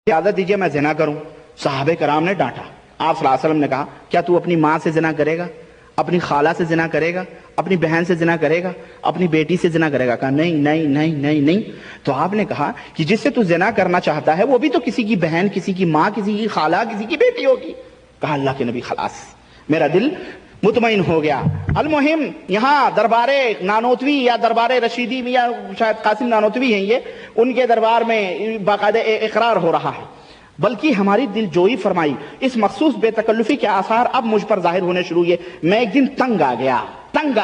اجازت دیجیے میں زنا کروں۔ صحابہ کرام نے ڈانٹا، آپ صلی اللہ علیہ وسلم نے کہا کیا تو اپنی ماں سے زنا کرے گا، اپنی خالہ سے زنا کرے گا، اپنی بہن سے زنا کرے گا، اپنی بیٹی سے زنا کرے گا؟ کہا نہیں نہیں نہیں نہیں نہیں۔ تو آپ نے کہا کہ جس سے تو زنا کرنا چاہتا ہے وہ بھی تو کسی کی بہن، کسی کی ماں، کسی کی خالہ، کسی کی بیٹی ہوگی۔ کہا اللہ کے نبی خلاص میرا دل مطمئن ہو گیا۔ المہم یہاں دربار نانوتوی یا دربار رشیدی یا شاید قاسم نانوتوی ہیں، یہ ان کے دربار میں باقاعدہ اقرار ہو رہا ہے، بلکہ ہماری دل جوئی فرمائی۔ اس مخصوص بے تکلفی کے آثار اب مجھ پر ظاہر ہونے شروع ہوئے۔ میں ایک دن تنگ آ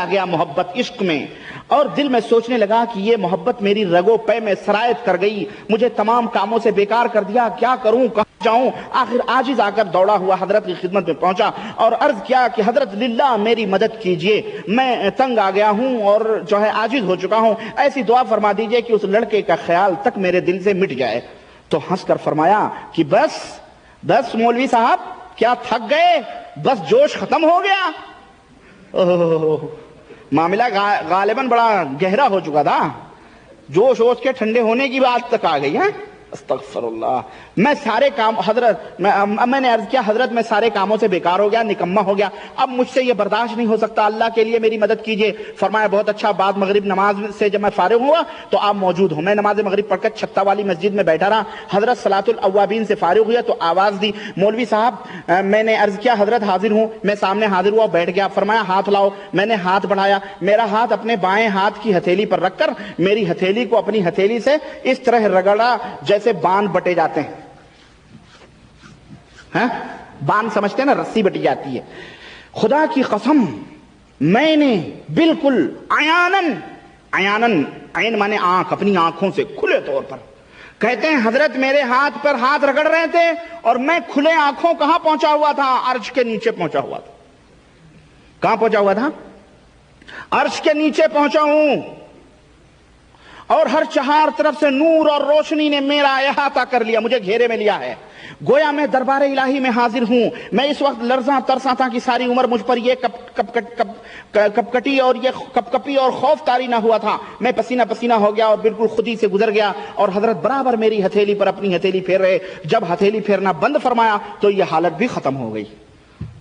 گیا محبت عشق میں، اور دل میں سوچنے لگا کہ یہ محبت میری رگ و پے میں سرایت کر گئی، مجھے تمام کاموں سے بیکار کر دیا، کیا کروں کہاں جاؤں؟ آخر عاجز آ کر دوڑا ہوا حضرت کی خدمت میں پہنچا اور عرض کیا کہ حضرت للہ میری مدد کیجئے، میں تنگ آ گیا ہوں اور جو ہے عاجز ہو چکا ہوں، ایسی دعا فرما دیجئے کہ اس لڑکے کا خیال تک میرے دل سے مٹ جائے۔ تو ہنس کر فرمایا کہ بس مولوی صاحب کیا تھک گئے؟ بس جوش ختم ہو گیا؟ معاملہ غالباً بڑا گہرا ہو چکا تھا، جوش ووش کے ٹھنڈے ہونے کی بات تک آ گئی ہے۔ استغفر اللہ، میں سارے کام میں نے عرض کیا حضرت میں سارے کاموں سے بیکار ہو گیا، نکمہ ہو گیا، اب مجھ سے یہ برداشت نہیں ہو سکتا، اللہ کے لیے میری مدد کیجئے۔ فرمایا بہت اچھا، بعد مغرب نماز سے جب میں فارغ ہوا تو آپ موجود ہوں۔ میں نماز مغرب پڑھ کر چھتہ والی مسجد میں بیٹھا رہا، حضرت صلاۃ الاوابین سے فارغ ہویا تو آواز دی مولوی صاحب، میں نے عرض کیا حضرت حاضر ہوں، میں سامنے حاضر ہوا، بیٹھ گیا۔ فرمایا ہاتھ لاؤ، میں نے ہاتھ بڑھایا، میرا ہاتھ اپنے بائیں ہاتھ کی ہتھیلی پر رکھ کر میری ہتھیلی کو اپنی ہتھیلی سے اس طرح رگڑا جیسے باندھ بٹے جاتے ہیں، باندھ سمجھتے ہیں نا، رسی بٹی جاتی ہے۔ خدا کی قسم میں نے بالکل عیانن عین مانے آنکھ، اپنی آنکھوں سے کھلے طور پر کہتے ہیں حضرت میرے ہاتھ پر ہاتھ رگڑ رہے تھے اور میں کھلے آنکھوں کہاں پہنچا ہوا تھا؟ عرش کے نیچے پہنچا ہوا تھا۔ کہاں پہنچا ہوا تھا؟ عرش کے نیچے پہنچا ہوں، اور ہر چہار طرف سے نور اور روشنی نے میرا احاطہ کر لیا، مجھے گھیرے میں لیا ہے، گویا میں دربار الہی میں حاضر ہوں۔ میں اس وقت لرزاں ترساں تھا کہ ساری عمر مجھ پر یہ کپکٹی اور یہ کپکپی اور خوف طاری نہ ہوا تھا۔ میں پسینہ پسینہ ہو گیا اور بالکل خودی سے گزر گیا، اور حضرت برابر میری ہتھیلی پر اپنی ہتھیلی پھیر رہے۔ جب ہتھیلی پھیرنا بند فرمایا تو یہ حالت بھی ختم ہو گئی۔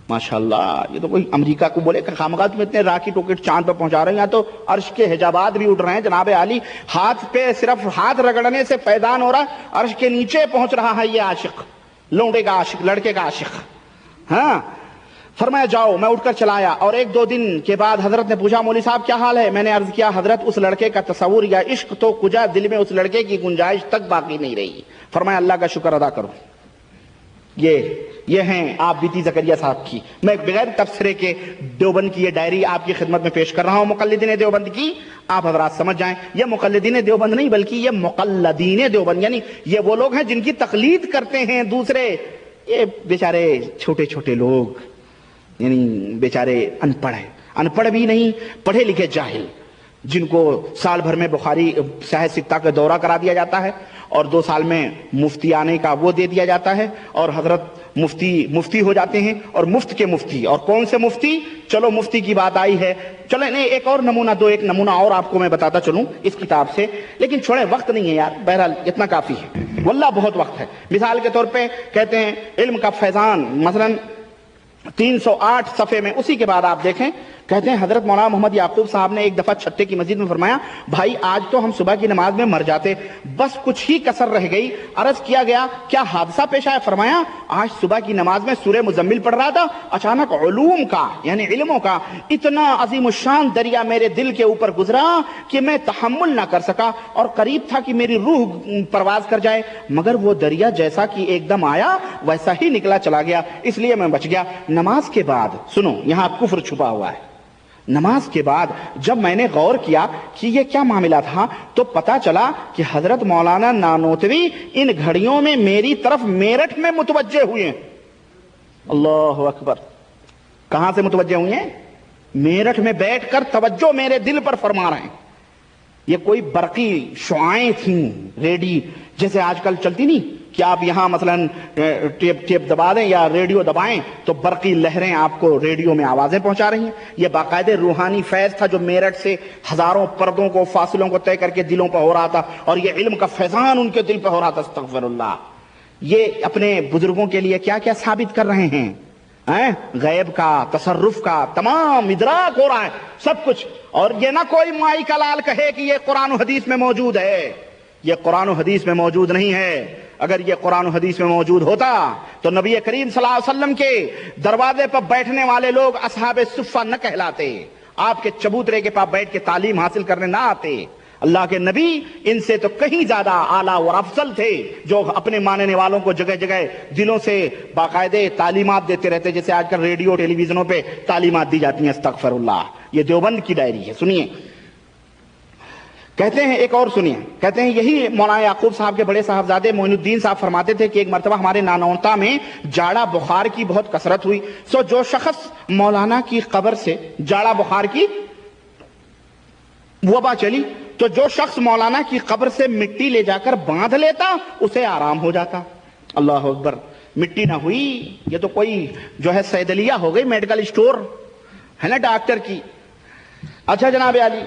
ماشاءاللہ، یہ تو کوئی امریکہ کو بولے کہ خامخواہ تم اتنے راکٹ ٹوکٹ چاند پہ پہنچا رہے ہیں، تو عرش کے حجابات بھی اٹھ رہے ہیں جناب عالی، ہاتھ پہ صرف ہاتھ رگڑنے سے فیضان ہو رہا ہے، عرش کے نیچے پہنچ رہا ہے یہ عاشق، لونڈے کا عاشق، لڑکے کا عاشق۔ ہاں، فرمایا جاؤ، میں اٹھ کر چلا آیا، اور ایک دو دن کے بعد حضرت نے پوچھا مولوی صاحب کیا حال ہے؟ میں نے عرض کیا حضرت اس لڑکے کا تصور یا عشق تو کجا دل میں اس لڑکے کی گنجائش تک باقی نہیں رہی۔ فرمایا اللہ کا شکر ادا کرو، یہ ہیں آپ بیتی زکریا صاحب کی۔ میں بغیر تبصرے کے دیوبند کی یہ ڈائری آپ کی خدمت میں پیش کر رہا ہوں، مقلدین دیوبند کی، آپ حضرات سمجھ جائیں یہ مقلدین دیوبند نہیں بلکہ یہ مقلدین دیوبند، یعنی یہ وہ لوگ ہیں جن کی تقلید کرتے ہیں دوسرے، یہ بیچارے چھوٹے چھوٹے لوگ، یعنی بیچارے ان پڑھ ہیں، ان پڑھ بھی نہیں، پڑھے لکھے جاہل، جن کو سال بھر میں بخاری صحیح ستہ کا دورہ کرا دیا جاتا ہے اور 2 سال میں مفتی آنے کا وہ دے دیا جاتا ہے، اور حضرت مفتی ہو جاتے ہیں، اور مفت کے مفتی، اور کون سے مفتی؟ چلو مفتی کی بات آئی ہے، چلیں نہیں ایک اور نمونہ ایک نمونہ اور آپ کو میں بتاتا چلوں اس کتاب سے، لیکن چھوڑیں وقت نہیں ہے یار، بہرحال اتنا کافی ہے، واللہ بہت وقت ہے۔ مثال کے طور پہ کہتے ہیں علم کا فیضان، مثلا 308 صفحے میں، اسی کے بعد آپ دیکھیں، کہتے ہیں حضرت مولانا محمد یعقوب صاحب نے ایک دفعہ چھتے کی مسجد میں فرمایا بھائی آج تو ہم صبح کی نماز میں مر جاتے، بس کچھ ہی کسر رہ گئی۔ عرض کیا گیا کیا حادثہ پیش آیا؟ فرمایا آج صبح کی نماز میں سورہ مزمل پڑھ رہا تھا، اچانک علوم کا یعنی علموں کا اتنا عظیم الشان دریا میرے دل کے اوپر گزرا کہ میں تحمل نہ کر سکا، اور قریب تھا کہ میری روح پرواز کر جائے، مگر وہ دریا جیسا کہ ایک دم آیا ویسا ہی نکلا چلا گیا، اس لیے میں بچ گیا۔ نماز کے بعد سنو، یہاں کفر چھپا ہوا ہے، نماز کے بعد جب میں نے غور کیا کہ یہ کیا معاملہ تھا تو پتا چلا کہ حضرت مولانا نانوتوی ان گھڑیوں میں میری طرف میرٹھ میں متوجہ ہوئے ہیں۔ اللہ اکبر، کہاں سے متوجہ ہوئے ہیں؟ میرٹھ میں بیٹھ کر توجہ میرے دل پر فرما رہے ہیں۔ یہ کوئی برقی شعائیں تھیں، ریڈی جیسے آج کل چلتی نہیں کہ آپ یہاں مثلا ٹیپ دبا دیں یا ریڈیو دبائیں تو برقی لہریں آپ کو ریڈیو میں آوازیں پہنچا رہی ہیں۔ یہ باقاعدہ روحانی فیض تھا جو میرٹھ سے ہزاروں پردوں کو، فاصلوں کو طے کر کے دلوں پہ ہو رہا تھا، اور یہ علم کا فیضان ان کے دل پہ ہو رہا تھا۔ استغفر اللہ، یہ اپنے بزرگوں کے لیے کیا کیا ثابت کر رہے ہیں، غیب کا، تصرف کا، تمام ادراک ہو رہا ہے سب کچھ. اور یہ نہ کوئی مائی کا لال کہے کہ یہ قرآن و حدیث میں موجود ہے، یہ قرآن و حدیث میں موجود نہیں ہے. اگر یہ قرآن و حدیث میں موجود ہوتا تو نبی کریم صلی اللہ علیہ وسلم کے دروازے پر بیٹھنے والے لوگ اصحاب صفہ نہ کہلاتے، آپ کے چبوترے کے پاس بیٹھ کے تعلیم حاصل کرنے نہ آتے. اللہ کے نبی ان سے تو کہیں زیادہ اعلیٰ اور افضل تھے، جو اپنے ماننے والوں کو جگہ جگہ دلوں سے باقاعدے تعلیمات دیتے رہتے، جیسے آج کل ریڈیو ٹیلی ویژنوں پہ تعلیمات دی جاتی ہیں. استغفر اللہ. یہ دیوبند کی ڈائری ہے، سنیے. کہتے ہیں ایک اور سنیے، کہتے ہیں یہی مولانا یعقوب صاحب کے بڑے صاحبزادے معین الدین صاحب فرماتے تھے کہ ایک مرتبہ ہمارے نانوتا میں جاڑا بخار کی بہت کثرت ہوئی. سو جو شخص مولانا کی قبر سے جاڑا بخار کی وبا چلی تو جو شخص مولانا کی قبر سے مٹی لے جا کر باندھ لیتا اسے آرام ہو جاتا. اللہ اکبر. مٹی نہ ہوئی، یہ تو کوئی جو ہے سیدلیہ ہو گئی، میڈیکل اسٹور ہے نا ڈاکٹر کی. اچھا جناب علی،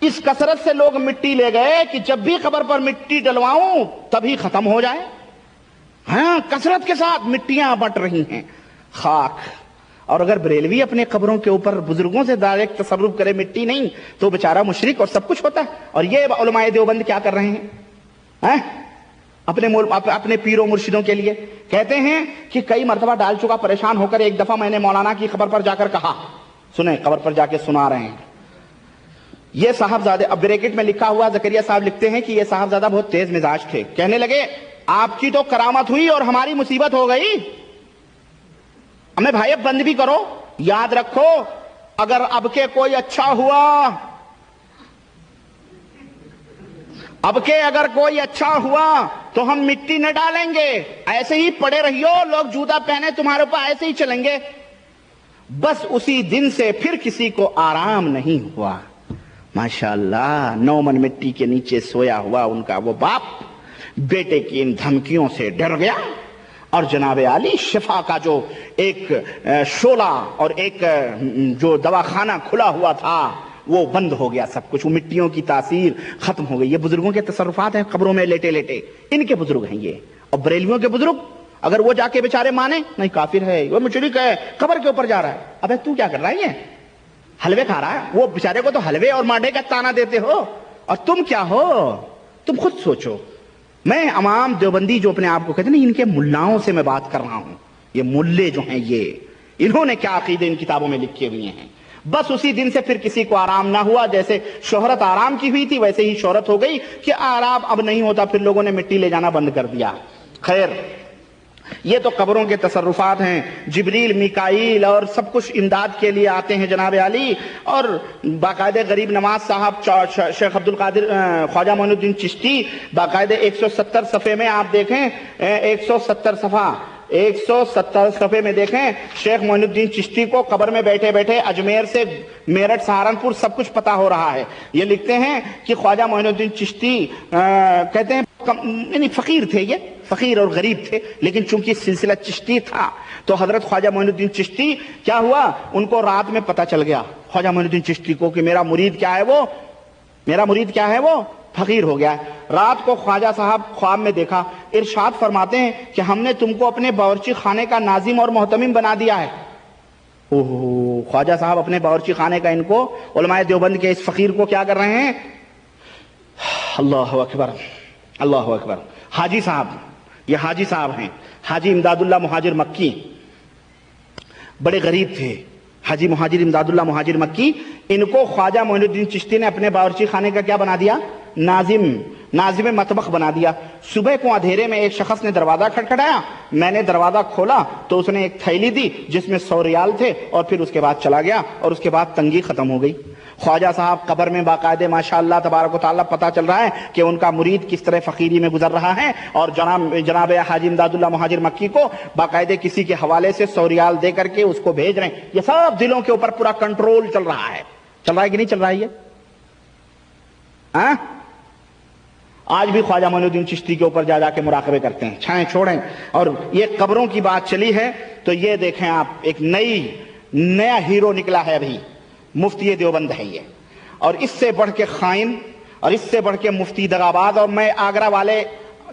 اس کثرت سے لوگ مٹی لے گئے کہ جب بھی قبر پر مٹی ڈلواؤں تبھی ختم ہو جائے. ہاں، کثرت کے ساتھ مٹیاں بٹ رہی ہیں، خاک. اور اگر بریلوی اپنے قبروں کے اوپر بزرگوں سے ڈائریکٹ تصرف کرے، مٹی نہیں، تو بیچارہ مشرک اور سب کچھ ہوتا ہے. اور یہ علماء دیوبند کیا کر رہے ہیں اپنے پیروں مرشدوں کے لیے؟ کہتے ہیں کہ کئی مرتبہ ڈال چکا، پریشان ہو کر ایک دفعہ میں نے مولانا کی قبر پر جا کر کہا، سنیں قبر پر جا کے سنا رہے ہیں. یہ صاحبزادے، اب بریکٹ میں لکھا ہوا زکریا صاحب لکھتے ہیں کہ یہ صاحبزادہ بہت تیز مزاج تھے. کہنے لگے آپ کی تو کرامت ہوئی اور ہماری مصیبت ہو گئی. ہمیں بھائی اب بند بھی کرو. یاد رکھو اگر اب کے کوئی اچھا ہوا، اب کے اگر کوئی اچھا ہوا تو ہم مٹی نہ ڈالیں گے، ایسے ہی پڑے رہیو، لوگ جوتا پہنے تمہارے اوپر ایسے ہی چلیں گے. بس اسی دن سے پھر کسی کو آرام نہیں ہوا. ماشاءاللہ. 9 من مٹی کے نیچے سویا ہوا ان کا وہ باپ بیٹے کی ان دھمکیوں سے ڈر گیا، اور جناب عالی شفا کا جو ایک شعلہ اور ایک جو دواخانہ کھلا ہوا تھا وہ بند ہو گیا. سب کچھ، وہ مٹیوں کی تاثیر ختم ہو گئی. یہ بزرگوں کے تصرفات ہیں قبروں میں لیٹے لیٹے، ان کے بزرگ ہیں یہ. اور بریلویوں کے بزرگ اگر وہ جا کے بیچارے مانے نہیں کافر ہے، وہ مشرک ہے، قبر کے اوپر جا رہا ہے. ابے تو کیا کر رہا ہے؟ یہ حلوے کھا رہا ہے. وہ بیچارے کو تو حلوے اور مانڈے کا تانا دیتے ہو، اور تم کیا ہو؟ تم خود سوچو. میں امام دیوبندی جو اپنے آپ کو کہتے ہیں ان کے ملاؤں سے میں بات کر رہا ہوں. یہ ملے جو ہیں یہ انہوں نے کیا عقیدے ان کتابوں میں لکھے ہوئے ہیں. بس اسی دن سے پھر کسی کو آرام نہ ہوا. جیسے شہرت آرام کی ہوئی تھی ویسے ہی شہرت ہو گئی کہ آرام اب نہیں ہوتا. پھر لوگوں نے مٹی لے جانا بند کر دیا. خیر، یہ تو قبروں کے تصرفات ہیں. جبریل، میکائیل اور سب کچھ امداد کے لیے آتے ہیں جناب علی. اور باقاعدہ غریب نواز صاحب، شیخ عبد القادر خواجہ معین الدین چشتی، باقاعدہ 170 صفحے میں آپ دیکھیں، 170 صفحے میں دیکھیں، شیخ معین الدین چشتی کو قبر میں بیٹھے بیٹھے اجمیر سے میرٹھ، سہارنپور سب کچھ پتا ہو رہا ہے. یہ لکھتے ہیں کہ خواجہ معین الدین چشتی کہتے ہیں یعنی فقیر تھے، یہ فقیر اور غریب تھے، لیکن چونکہ سلسلہ چشتی تھا تو حضرت خواجہ معین الدین چشتی کیا ہوا، ان کو رات میں پتا چل گیا خواجہ معین الدین چشتی کو کہ میرا مرید کیا ہے وہ فقیر ہو گیا ہے. رات کو خواجہ صاحب خواب میں دیکھا، ارشاد فرماتے ہیں کہ ہم نے تم کو اپنے باورچی خانے کا ناظم اور محتمم بنا دیا ہے. اوہ، خواجہ صاحب اپنے باورچی خانے کا ان کو، علماء دیوبند کے اس فقیر کو کیا کر رہے ہیں؟ اللہ اکبر، اللہ اکبر. حاجی صاحب، یہ حاجی صاحب ہیں، حاجی امداد اللہ مہاجر مکی، بڑے غریب تھے. حاجی مہاجر امداد اللہ مہاجر مکی، ان کو خواجہ معین الدین چشتی نے اپنے باورچی خانے کا کیا بنا دیا؟ ناظم مطبخ بنا دیا. صبح کو اندھیرے میں ایک شخص نے دروازہ کھٹکھٹایا. میں نے دروازہ کھولا تو اس نے ایک تھیلی دی جس میں 100 ریال تھے، اور پھر اس کے بعد چلا گیا، اور اس کے بعد تنگی ختم ہو گئی. خواجہ صاحب قبر میں باقاعدہ ماشاءاللہ تبارک و تعالیٰ پتہ چل رہا ہے کہ ان کا مرید کس طرح فقیری میں گزر رہا ہے. اور جناب حاجی امداد اللہ مہاجر مکی کو باقاعدہ کسی کے حوالے سے 100 ریال دے کر کے اس کو بھیج رہے ہیں. یہ سب دلوں کے اوپر پورا کنٹرول چل رہا ہے. چل رہا ہے کہ نہیں چل رہا ہے؟ یہ آج بھی خواجہ معین الدین چشتی کے اوپر جا کے مراقبے کرتے ہیں، چھائیں چھوڑیں. اور یہ قبروں کی بات چلی ہے تو یہ دیکھیں آپ، ایک نیا ہیرو نکلا ہے ابھی، مفتی دیوبند ہے یہ. اور اس سے بڑھ کے خائن اور اس سے بڑھ کے مفتی دغاباز. اور میں آگرہ والے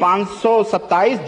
527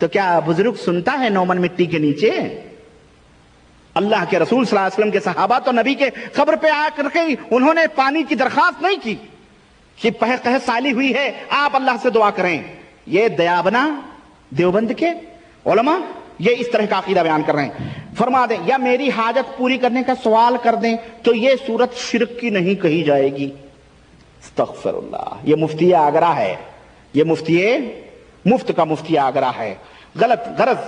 تو کیا بزرگ سنتا ہے نومن مٹی کے نیچے؟ اللہ کے رسول صلی اللہ علیہ وسلم کے صحابہ تو نبی کے قبر پہ آ کر کے انہوں نے پانی کی درخواست نہیں کی کہ قحط سالی ہوئی ہے آپ اللہ سے دعا کریں. یہ دیابنا دیوبند کے علماء یہ اس طرح کا عقیدہ بیان کر رہے ہیں. فرما دیں یا میری حاجت پوری کرنے کا سوال کر دیں تو یہ صورت شرک کی نہیں کہی جائے گی. استغفر اللہ. یہ مفتی آگرہ ہے, یہ مفت کا مفتی آگرہ ہے. غلط غرض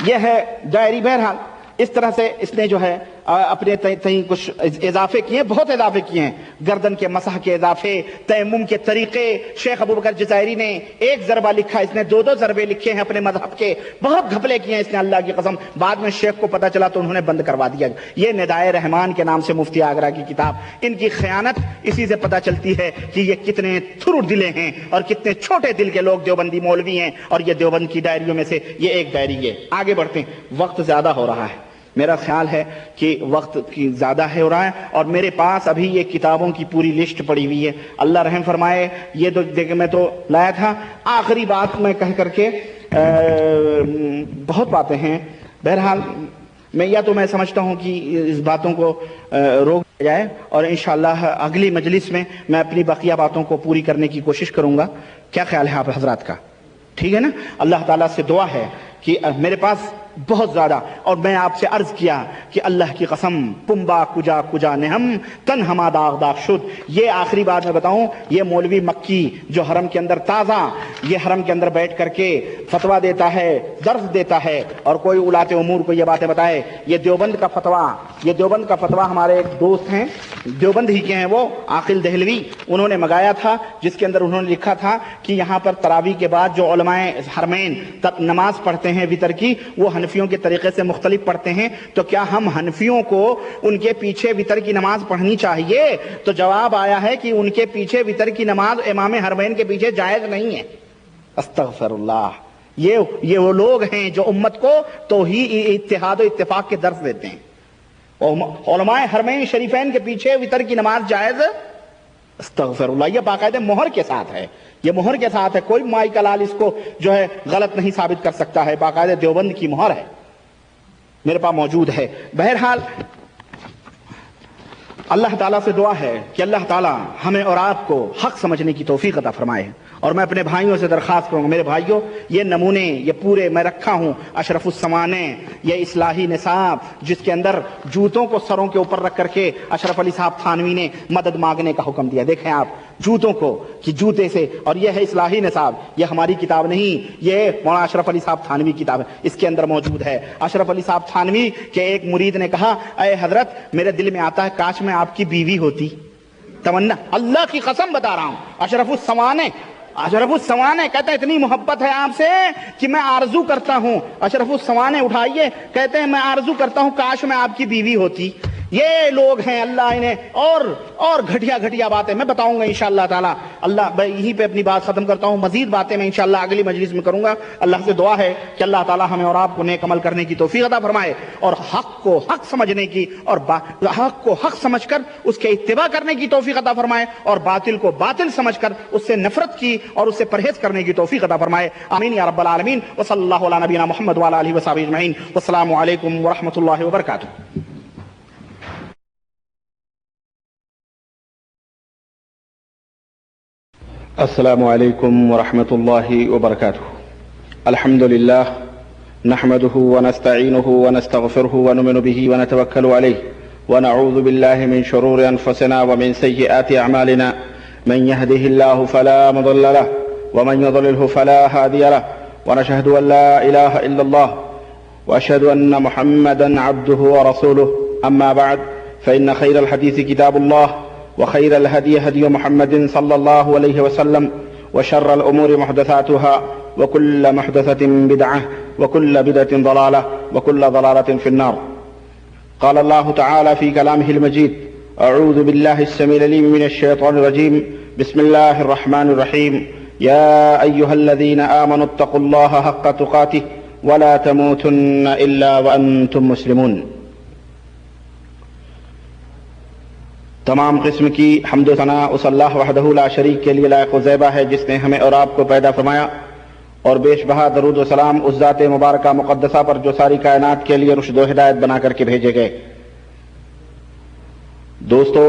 یہ ہے ڈائری. بہرحال اس طرح سے اس نے جو ہے اپنے تئیں کچھ اضافے کیے ہیں, بہت اضافے کیے ہیں. گردن کے مسح کے اضافے, تیمم کے طریقے. شیخ ابو بکر جزائری نے ایک ضربہ لکھا, اس نے 2 ضربے لکھے ہیں اپنے مذہب کے. بہت گھپلے کیے ہیں اس نے اللہ کی قسم. بعد میں شیخ کو پتا چلا تو انہوں نے بند کروا دیا. یہ ندائے رحمان کے نام سے مفتی آگرہ کی کتاب. ان کی خیانت اسی سے پتا چلتی ہے کہ یہ کتنے تھر دلے ہیں اور کتنے چھوٹے دل کے لوگ دیوبندی مولوی ہیں. اور یہ دیوبند کی ڈائریوں میں سے یہ ایک ڈائری ہے. آگے بڑھتے ہیں, وقت زیادہ ہو رہا ہے. میرا خیال ہے کہ وقت کی زیادہ ہے ہو رہا ہے اور میرے پاس ابھی یہ کتابوں کی پوری لسٹ پڑی ہوئی ہے. اللہ رحم فرمائے. یہ تو دیکھ میں تو لایا تھا. آخری بات میں کہہ کر کے بہت باتیں ہیں. بہرحال میں سمجھتا ہوں کہ اس باتوں کو روک دیا جائے اور انشاءاللہ اگلی مجلس میں اپنی بقیہ باتوں کو پوری کرنے کی کوشش کروں گا. کیا خیال ہے آپ حضرات کا؟ ٹھیک ہے نا. اللہ تعالیٰ سے دعا ہے کہ میرے پاس بہت زیادہ, اور میں آپ سے عرض کیا کہ اللہ کی قسم پمبا کجا کجا نہم تن ہما داغ داغ شد. یہ آخری بات میں بتاؤں, یہ مولوی مکی جو حرم کے اندر تازہ یہ حرم کے اندر بیٹھ کر کے فتویٰ دیتا ہے, درس دیتا ہے اور کوئی اولاد امور کو یہ باتیں بتائے. یہ دیوبند کا فتویٰ ہمارے ایک دوست ہیں دیوبند ہی کے ہیں, وہ عاقل دہلوی, انہوں نے منگایا تھا جس کے اندر انہوں نے لکھا تھا کہ یہاں پر تراویح کے بعد جو علماء حرمین نماز پڑھتے ہیں وتر کی, وہ حنفیوں کے طریقے سے مختلف پڑھتے ہیں. تو کیا ہم حنفیوں کو ان کے پیچھے وتر کی نماز پڑھنی چاہیے؟ تو جواب آیا ہے کہ ان کے پیچھے وتر کی نماز امام حرمین کے پیچھے جائز نہیں ہے. استغفر اللہ. یہ وہ لوگ ہیں جو امت کو توحید اتحاد و اتفاق کے درس دیتے ہیں. علماء حرمین شریفین کے پیچھے وتر کی نماز جائز؟ استغفر اللہ. یہ باقاعدہ مہر کے ساتھ ہے, یہ مہر کے ساتھ ہے. کوئی مائی کا لال اس کو جو ہے غلط نہیں ثابت کر سکتا ہے. باقاعدہ دیوبند کی مہر ہے, میرے پاس موجود ہے. بہرحال اللہ تعالیٰ سے دعا ہے کہ اللہ تعالیٰ ہمیں اور آپ کو حق سمجھنے کی توفیق عطا فرمائے. اور میں اپنے بھائیوں سے درخواست کروں گا, میرے بھائیوں یہ نمونے یہ پورے میں رکھا ہوں, اشرف السمانے, یہ اصلاحی نصاب جس کے اندر جوتوں کو سروں کے اوپر رکھ کر کے اشرف علی صاحب تھانوی نے مدد مانگنے کا حکم دیا. دیکھیں آپ جوتوں کو کہ جوتے سے, اور یہ ہے اصلاحی نصاب, یہ ہماری کتاب نہیں, یہ مولانا اشرف علی صاحب تھانوی کی کتاب ہے, اس کے اندر موجود ہے. اشرف علی صاحب تھانوی کے ایک مرید نے کہا, اے حضرت میرے دل میں آتا ہے کاش میں آپ کی بیوی ہوتی. تمنا, اللہ کی قسم بتا رہا ہوں. اشرف السمانے کہتے ہیں اتنی محبت ہے آپ سے کہ میں آرزو کرتا ہوں. اشرف السمانے اٹھائیے, کہتے ہیں میں آرزو کرتا ہوں کاش میں آپ کی بیوی ہوتی. یہ لوگ ہیں اللہ انہیں اور گھٹیا باتیں میں بتاؤں گا انشاءاللہ تعالی. اللہ میں یہیں پہ اپنی بات ختم کرتا ہوں. مزید باتیں میں انشاءاللہ اگلی مجلس میں کروں گا. اللہ سے دعا ہے کہ اللہ تعالی ہمیں اور آپ کو نیک عمل کرنے کی توفیق عطا فرمائے اور حق کو حق سمجھنے کی اور حق کو حق سمجھ کر اس کے اتباع کرنے کی توفیق عطا فرمائے اور باطل کو باطل سمجھ کر اس سے نفرت کی اور اس سے پرہیز کرنے کی توفیق عطا فرمائے. آمین یا رب العالمین. وصلی اللہ علی نبینا محمد وعلی آلہ وصحبہ اجمعین. والسلام علیکم ورحمۃ اللہ وبرکاتہ. السلام علیکم ورحمۃ اللہ وبرکاتہ. الحمد للہ نحمده ونستعینه ونستغفره ونؤمن به ونتوکل علیہ ونعوذ باللہ من شرور انفسنا ومن سیئات اعمالنا. من يهده الله فلا مضل له ومن يضلله فلا هادي له ونشهد ان لا اله الا الله واشهد ان محمدا عبده ورسوله. اما بعد فان خير الحديث كتاب الله وخير الهدي هدي محمد صلى الله عليه وسلم وشر الأمور محدثاتها وكل محدثة بدعة وكل بدعة ضلالة وكل ضلالة في النار. قال الله تعالى في كلامه المجيد: أعوذ بالله السميع العليم من الشيطان الرجيم. بسم الله الرحمن الرحيم. يا أيها الذين آمنوا اتقوا الله حق تقاته ولا تموتن إلا وأنتم مسلمون. تمام قسم کی حمد و ثنا اس اللہ وحدہ لا شریک کے لیے لائق و زیبہ ہے جس نے ہمیں اور آپ کو پیدا فرمایا اور بیش بہا درود و سلام اس ذات مبارکہ مقدسہ پر جو ساری کائنات کے لیے رشد و ہدایت بنا کر کے بھیجے گئے۔ دوستو،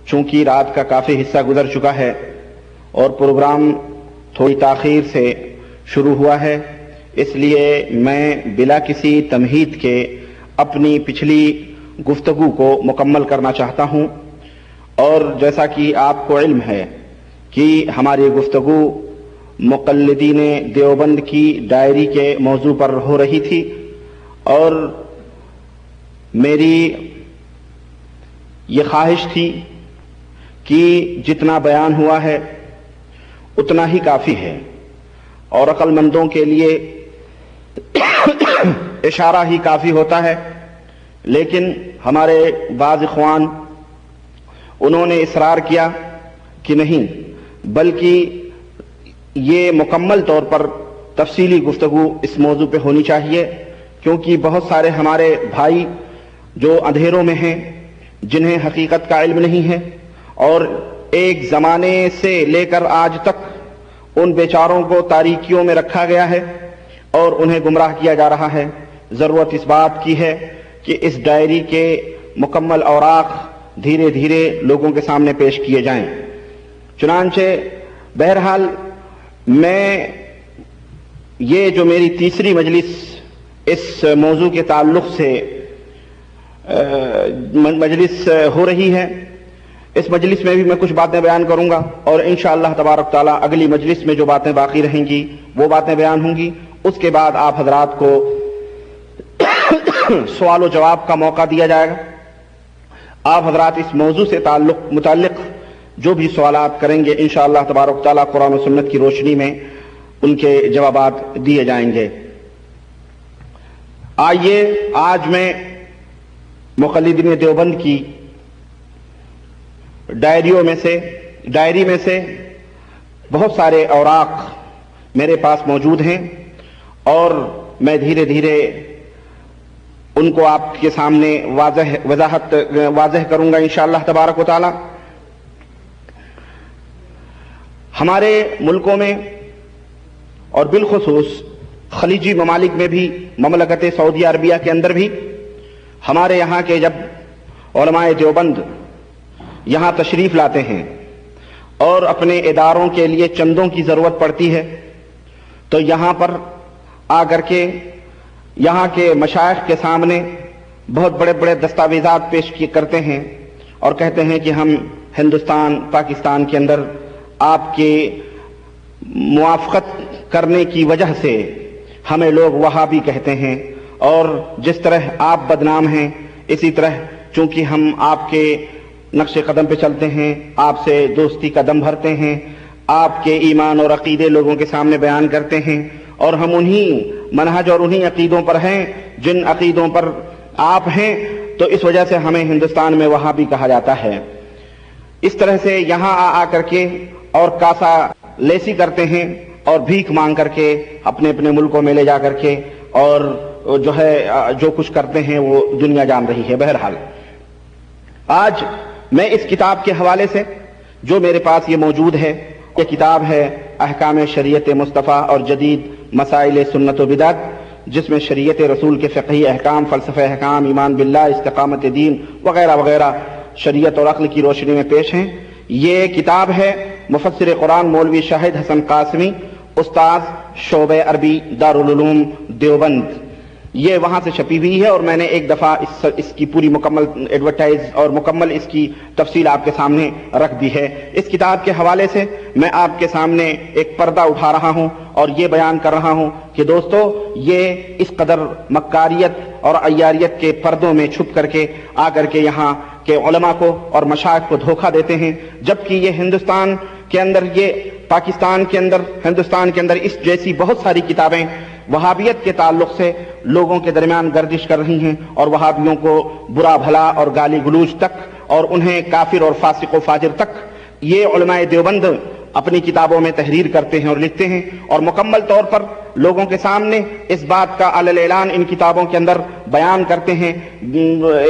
چونکہ رات کا کافی حصہ گزر چکا ہے اور پروگرام تھوڑی تاخیر سے شروع ہوا ہے، اس لیے میں بلا کسی تمہید کے اپنی پچھلی گفتگو کو مکمل کرنا چاہتا ہوں۔ اور جیسا کہ آپ کو علم ہے کہ ہماری گفتگو مقلدین دیوبند کی ڈائری کے موضوع پر ہو رہی تھی، اور میری یہ خواہش تھی کہ جتنا بیان ہوا ہے اتنا ہی کافی ہے، اور عقل مندوں کے لیے اشارہ ہی کافی ہوتا ہے۔ لیکن ہمارے بعض اخوان انہوں نے اصرار کیا کہ نہیں، بلکہ یہ مکمل طور پر تفصیلی گفتگو اس موضوع پہ ہونی چاہیے، کیونکہ بہت سارے ہمارے بھائی جو اندھیروں میں ہیں، جنہیں حقیقت کا علم نہیں ہے، اور ایک زمانے سے لے کر آج تک ان بیچاروں کو تاریکیوں میں رکھا گیا ہے اور انہیں گمراہ کیا جا رہا ہے۔ ضرورت اس بات کی ہے کہ اس ڈائری کے مکمل اوراق دھیرے دھیرے لوگوں کے سامنے پیش کیے جائیں۔ چنانچہ بہرحال میں یہ جو میری تیسری مجلس اس موضوع کے تعلق سے مجلس ہو رہی ہے، اس مجلس میں بھی میں کچھ باتیں بیان کروں گا، اور انشاءاللہ تبارک تعالیٰ اگلی مجلس میں جو باتیں باقی رہیں گی وہ باتیں بیان ہوں گی۔ اس کے بعد آپ حضرات کو سوال و جواب کا موقع دیا جائے گا۔ آپ حضرات اس موضوع سے متعلق جو بھی سوالات کریں گے انشاءاللہ تبارک تعالیٰ قرآن و سنت کی روشنی میں ان کے جوابات دیے جائیں گے۔ آئیے آج میں مقلدین دیوبند کی ڈائری میں سے بہت سارے اوراق میرے پاس موجود ہیں، اور میں دھیرے دھیرے ان کو آپ کے سامنے واضح کروں گا انشاءاللہ تبارک و تعالی۔ ہمارے ملکوں میں اور بالخصوص خلیجی ممالک میں بھی، مملکت سعودی عربیہ کے اندر بھی، ہمارے یہاں کے جب علماء دیوبند یہاں تشریف لاتے ہیں اور اپنے اداروں کے لیے چندوں کی ضرورت پڑتی ہے، تو یہاں پر آ کر کے یہاں کے مشائخ کے سامنے بہت بڑے بڑے دستاویزات پیش کرتے ہیں اور کہتے ہیں کہ ہم ہندوستان پاکستان کے اندر آپ کے موافقت کرنے کی وجہ سے ہمیں لوگ وہابی کہتے ہیں، اور جس طرح آپ بدنام ہیں اسی طرح چونکہ ہم آپ کے نقش قدم پہ چلتے ہیں، آپ سے دوستی کا دم بھرتے ہیں، آپ کے ایمان اور عقیدے لوگوں کے سامنے بیان کرتے ہیں، اور ہم انہی منہج اور انہی عقیدوں پر ہیں جن عقیدوں پر آپ ہیں، تو اس وجہ سے ہمیں ہندوستان میں وہابی کہا جاتا ہے۔ اس طرح سے یہاں آ کر کے اور کاسا لیسی کرتے ہیں اور بھیک مانگ کر کے اپنے اپنے ملکوں میں لے جا کر کے، اور جو ہے جو کچھ کرتے ہیں وہ دنیا جان رہی ہے۔ بہرحال آج میں اس کتاب کے حوالے سے جو میرے پاس یہ موجود ہے، یہ کتاب ہے احکام شریعت مصطفیٰ اور جدید مسائل سنت و بدعت، جس میں شریعت رسول کے فقہی احکام، فلسفہ احکام، ایمان باللہ، استقامت دین وغیرہ وغیرہ شریعت اور عقل کی روشنی میں پیش ہیں۔ یہ کتاب ہے مفسر قرآن مولوی شاہد حسن قاسمی، استاذ شعبہ عربی دارالعلوم دیوبند، یہ وہاں سے چھپی ہوئی ہے، اور میں نے ایک دفعہ اس کی پوری مکمل ایڈورٹائز اور مکمل اس کی تفصیل آپ کے سامنے رکھ دی ہے۔ اس کتاب کے حوالے سے میں آپ کے سامنے ایک پردہ اٹھا رہا ہوں اور یہ بیان کر رہا ہوں کہ دوستو، یہ اس قدر مکاریت اور عیاریت کے پردوں میں چھپ کر کے آ کر کے یہاں کے علماء کو اور مشائخ کو دھوکہ دیتے ہیں، جبکہ یہ ہندوستان کے اندر، یہ پاکستان کے اندر، ہندوستان کے اندر اس جیسی بہت ساری کتابیں وہابیت کے تعلق سے لوگوں کے درمیان گردش کر رہی ہیں، اور وہابیوں کو برا بھلا اور گالی گلوچ تک، اور انہیں کافر اور فاسق و فاجر تک، یہ علماء دیوبند اپنی کتابوں میں تحریر کرتے ہیں اور لکھتے ہیں، اور مکمل طور پر لوگوں کے سامنے اس بات کا علی الاعلان ان کتابوں کے اندر بیان کرتے ہیں،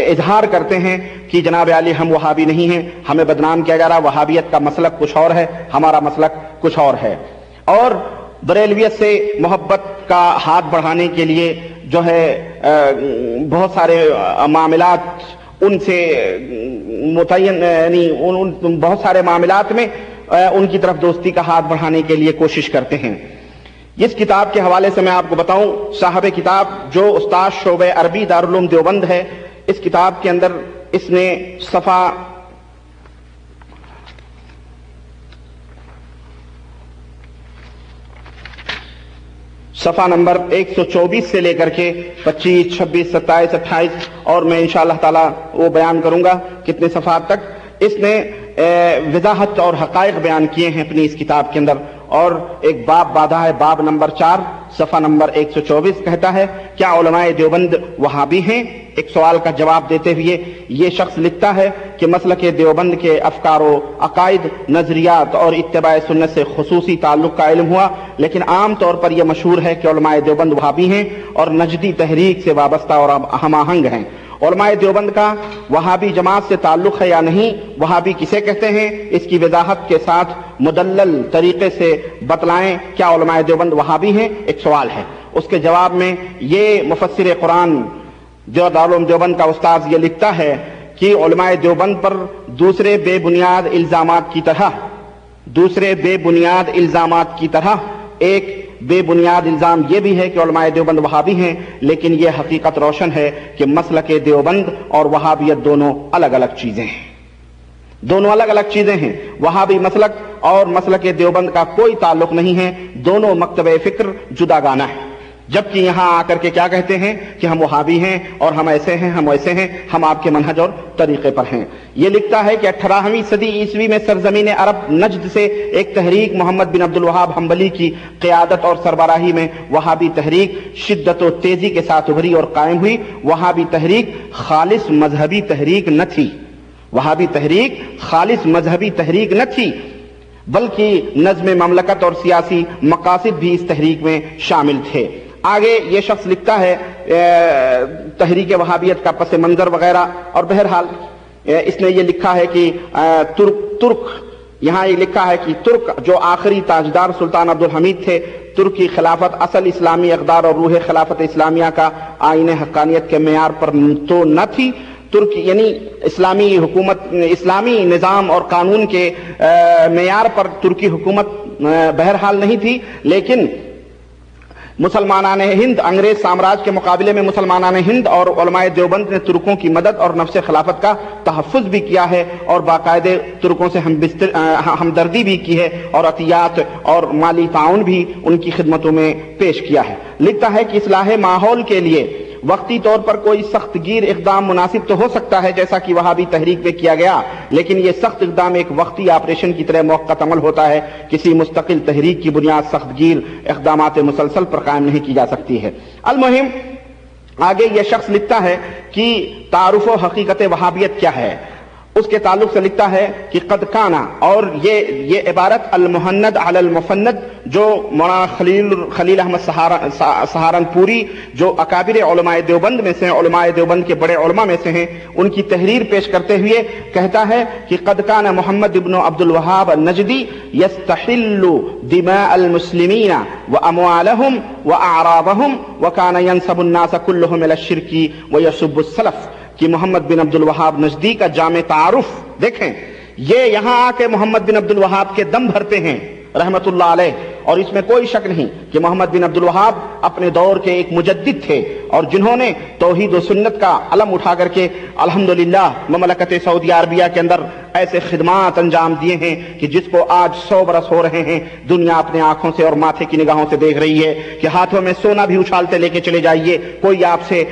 اظہار کرتے ہیں کہ جناب علی ہم وہابی نہیں ہیں، ہمیں بدنام کیا جا رہا، وہابیت کا مسلک کچھ اور ہے، ہمارا مسلک کچھ اور ہے۔ اور بریلویت سے محبت کا ہاتھ بڑھانے کے لیے جو ہے بہت سارے معاملات ان سے متعین، یعنی بہت سارے معاملات میں ان کی طرف دوستی کا ہاتھ بڑھانے کے لیے کوشش کرتے ہیں۔ اس کتاب کے حوالے سے میں آپ کو بتاؤں، صاحب کتاب جو استاد شعبہ عربی دارالعلوم دیوبند ہے، اس کتاب کے اندر اس نے صفحہ نمبر 124 سے لے کر کے 25، 26، 27، 28 اور میں انشاءاللہ تعالی وہ بیان کروں گا کتنے صفحات تک، اس نے وضاحت اور حقائق بیان کیے ہیں اپنی اس کتاب کے اندر، اور ایک باب باندھا ہے، باب نمبر 4 صفحہ نمبر 124 کہتا ہے کیا علماء دیوبند وہابی ہیں؟ ایک سوال کا جواب دیتے ہوئے یہ شخص لکھتا ہے کہ مسلک دیوبند کے افکار و عقائد، نظریات اور اتباع سنت سے خصوصی تعلق کا علم ہوا، لیکن عام طور پر یہ مشہور ہے کہ علماء دیوبند وہابی ہیں اور نجدی تحریک سے وابستہ اور ہم آہنگ ہیں۔ علماء دیوبند کا وہابی جماعت سے تعلق ہے یا نہیں، وہابی کسے کہتے ہیں، اس کی وضاحت کے ساتھ مدلل طریقے سے بتلائیں، کیا علماء دیوبند وہابی ہیں؟ ایک سوال ہے۔ اس کے جواب میں یہ مفسر قرآن جو دارالعلوم دیوبند کا استاذ یہ لکھتا ہے کہ علماء دیوبند پر دوسرے بے بنیاد الزامات کی طرح ایک بے بنیاد الزام یہ بھی ہے کہ علماء دیوبند وہابی ہیں، لیکن یہ حقیقت روشن ہے کہ مسلک دیوبند اور وہابیت دونوں الگ الگ چیزیں ہیں، دونوں الگ الگ چیزیں ہیں۔ وہابی مسلک اور مسلک دیوبند کا کوئی تعلق نہیں ہے، دونوں مکتب فکر جدا گانا ہے، جبکہ یہاں آ کر کے کیا کہتے ہیں کہ ہم وہابی ہیں اور ہم ایسے ہیں، ہم ویسے ہیں، ہم آپ کے منہج اور طریقے پر ہیں۔ یہ لکھتا ہے کہ 18ویں صدی عیسوی میں سرزمین عرب نجد سے ایک تحریک محمد بن عبد الوہاب حنبلی کی قیادت اور سربراہی میں وہابی تحریک شدت و تیزی کے ساتھ ابھری اور قائم ہوئی۔ وہابی تحریک خالص مذہبی تحریک نہ تھی، وہابی تحریک خالص مذہبی تحریک نہ تھی، بلکہ نظم مملکت اور سیاسی مقاصد بھی اس تحریک میں شامل تھے۔ آگے یہ شخص لکھتا ہے تحریک وہابیت کا پس منظر وغیرہ، اور بہرحال اس نے یہ لکھا ہے کہ ترک یہاں یہ لکھا ہے کہ ترک جو آخری تاجدار سلطان عبدالحمید تھے، ترک کی خلافت اصل اسلامی اقدار اور روح خلافت اسلامیہ کا آئین حقانیت کے معیار پر تو نہ تھی، ترک یعنی اسلامی حکومت، اسلامی نظام اور قانون کے معیار پر ترکی حکومت بہرحال نہیں تھی، لیکن مسلمانان ہند، انگریز سامراج کے مقابلے میں مسلمانان ہند اور علماء دیوبند نے ترکوں کی مدد اور نفس خلافت کا تحفظ بھی کیا ہے، اور باقاعدہ ترکوں سے ہمدردی بھی کی ہے، اور عطیات اور مالی تعاون بھی ان کی خدمتوں میں پیش کیا ہے۔ لکھتا ہے کہ اصلاح ماحول کے لیے وقتی طور پر کوئی سخت گیر اقدام مناسب تو ہو سکتا ہے، جیسا کہ وہابی تحریک میں کیا گیا، لیکن یہ سخت اقدام ایک وقتی آپریشن کی طرح موقت عمل ہوتا ہے، کسی مستقل تحریک کی بنیاد سخت گیر اقدامات مسلسل پر قائم نہیں کی جا سکتی ہے۔ المہم آگے یہ شخص لکھتا ہے کہ تعارف و حقیقت وہابیت کیا ہے۔ اس کے تعلق سے لکھتا ہے کہ قد کانا، اور یہ عبارت المہند علی المفند جو مولانا خلیل احمد سہارنپوری جو اکابر علماء دیوبند میں سے، علماء دیوبند کے بڑے علماء میں سے ہیں، ان کی تحریر پیش کرتے ہوئے کہتا ہے کہ قد کان محمد ابن عبد الوہاب النجدی یستحل دماء المسلمین واموالهم واعراضهم وكان ينسب الناس كلهم الى الشرك ويسب السلف، کہ محمد بن عبد الوہاب نجدی کا جامع تعارف دیکھیں، یہ یہاں آ کے محمد بن عبد الوہاب کے دم بھرتے ہیں رحمت اللہ علیہ، اور اس میں کوئی شک نہیں کہ محمد بن عبد الوہاب اپنے دور کے ایک مجدد تھے، اور جنہوں نے توحید و سنت کا علم اٹھا کر کے الحمدللہ مملکت سعودی عربیہ کے اندر ایسے خدمات انجام دیے ہیں کہ جس کو آج 100 برس ہو رہے ہیں دنیا اپنے آنکھوں سے اور ماتھے کی نگاہوں سے دیکھ رہی ہے کہ ہاتھوں میں سونا بھی اچھالتے لے کے چلے جائیے، کوئی آپ سے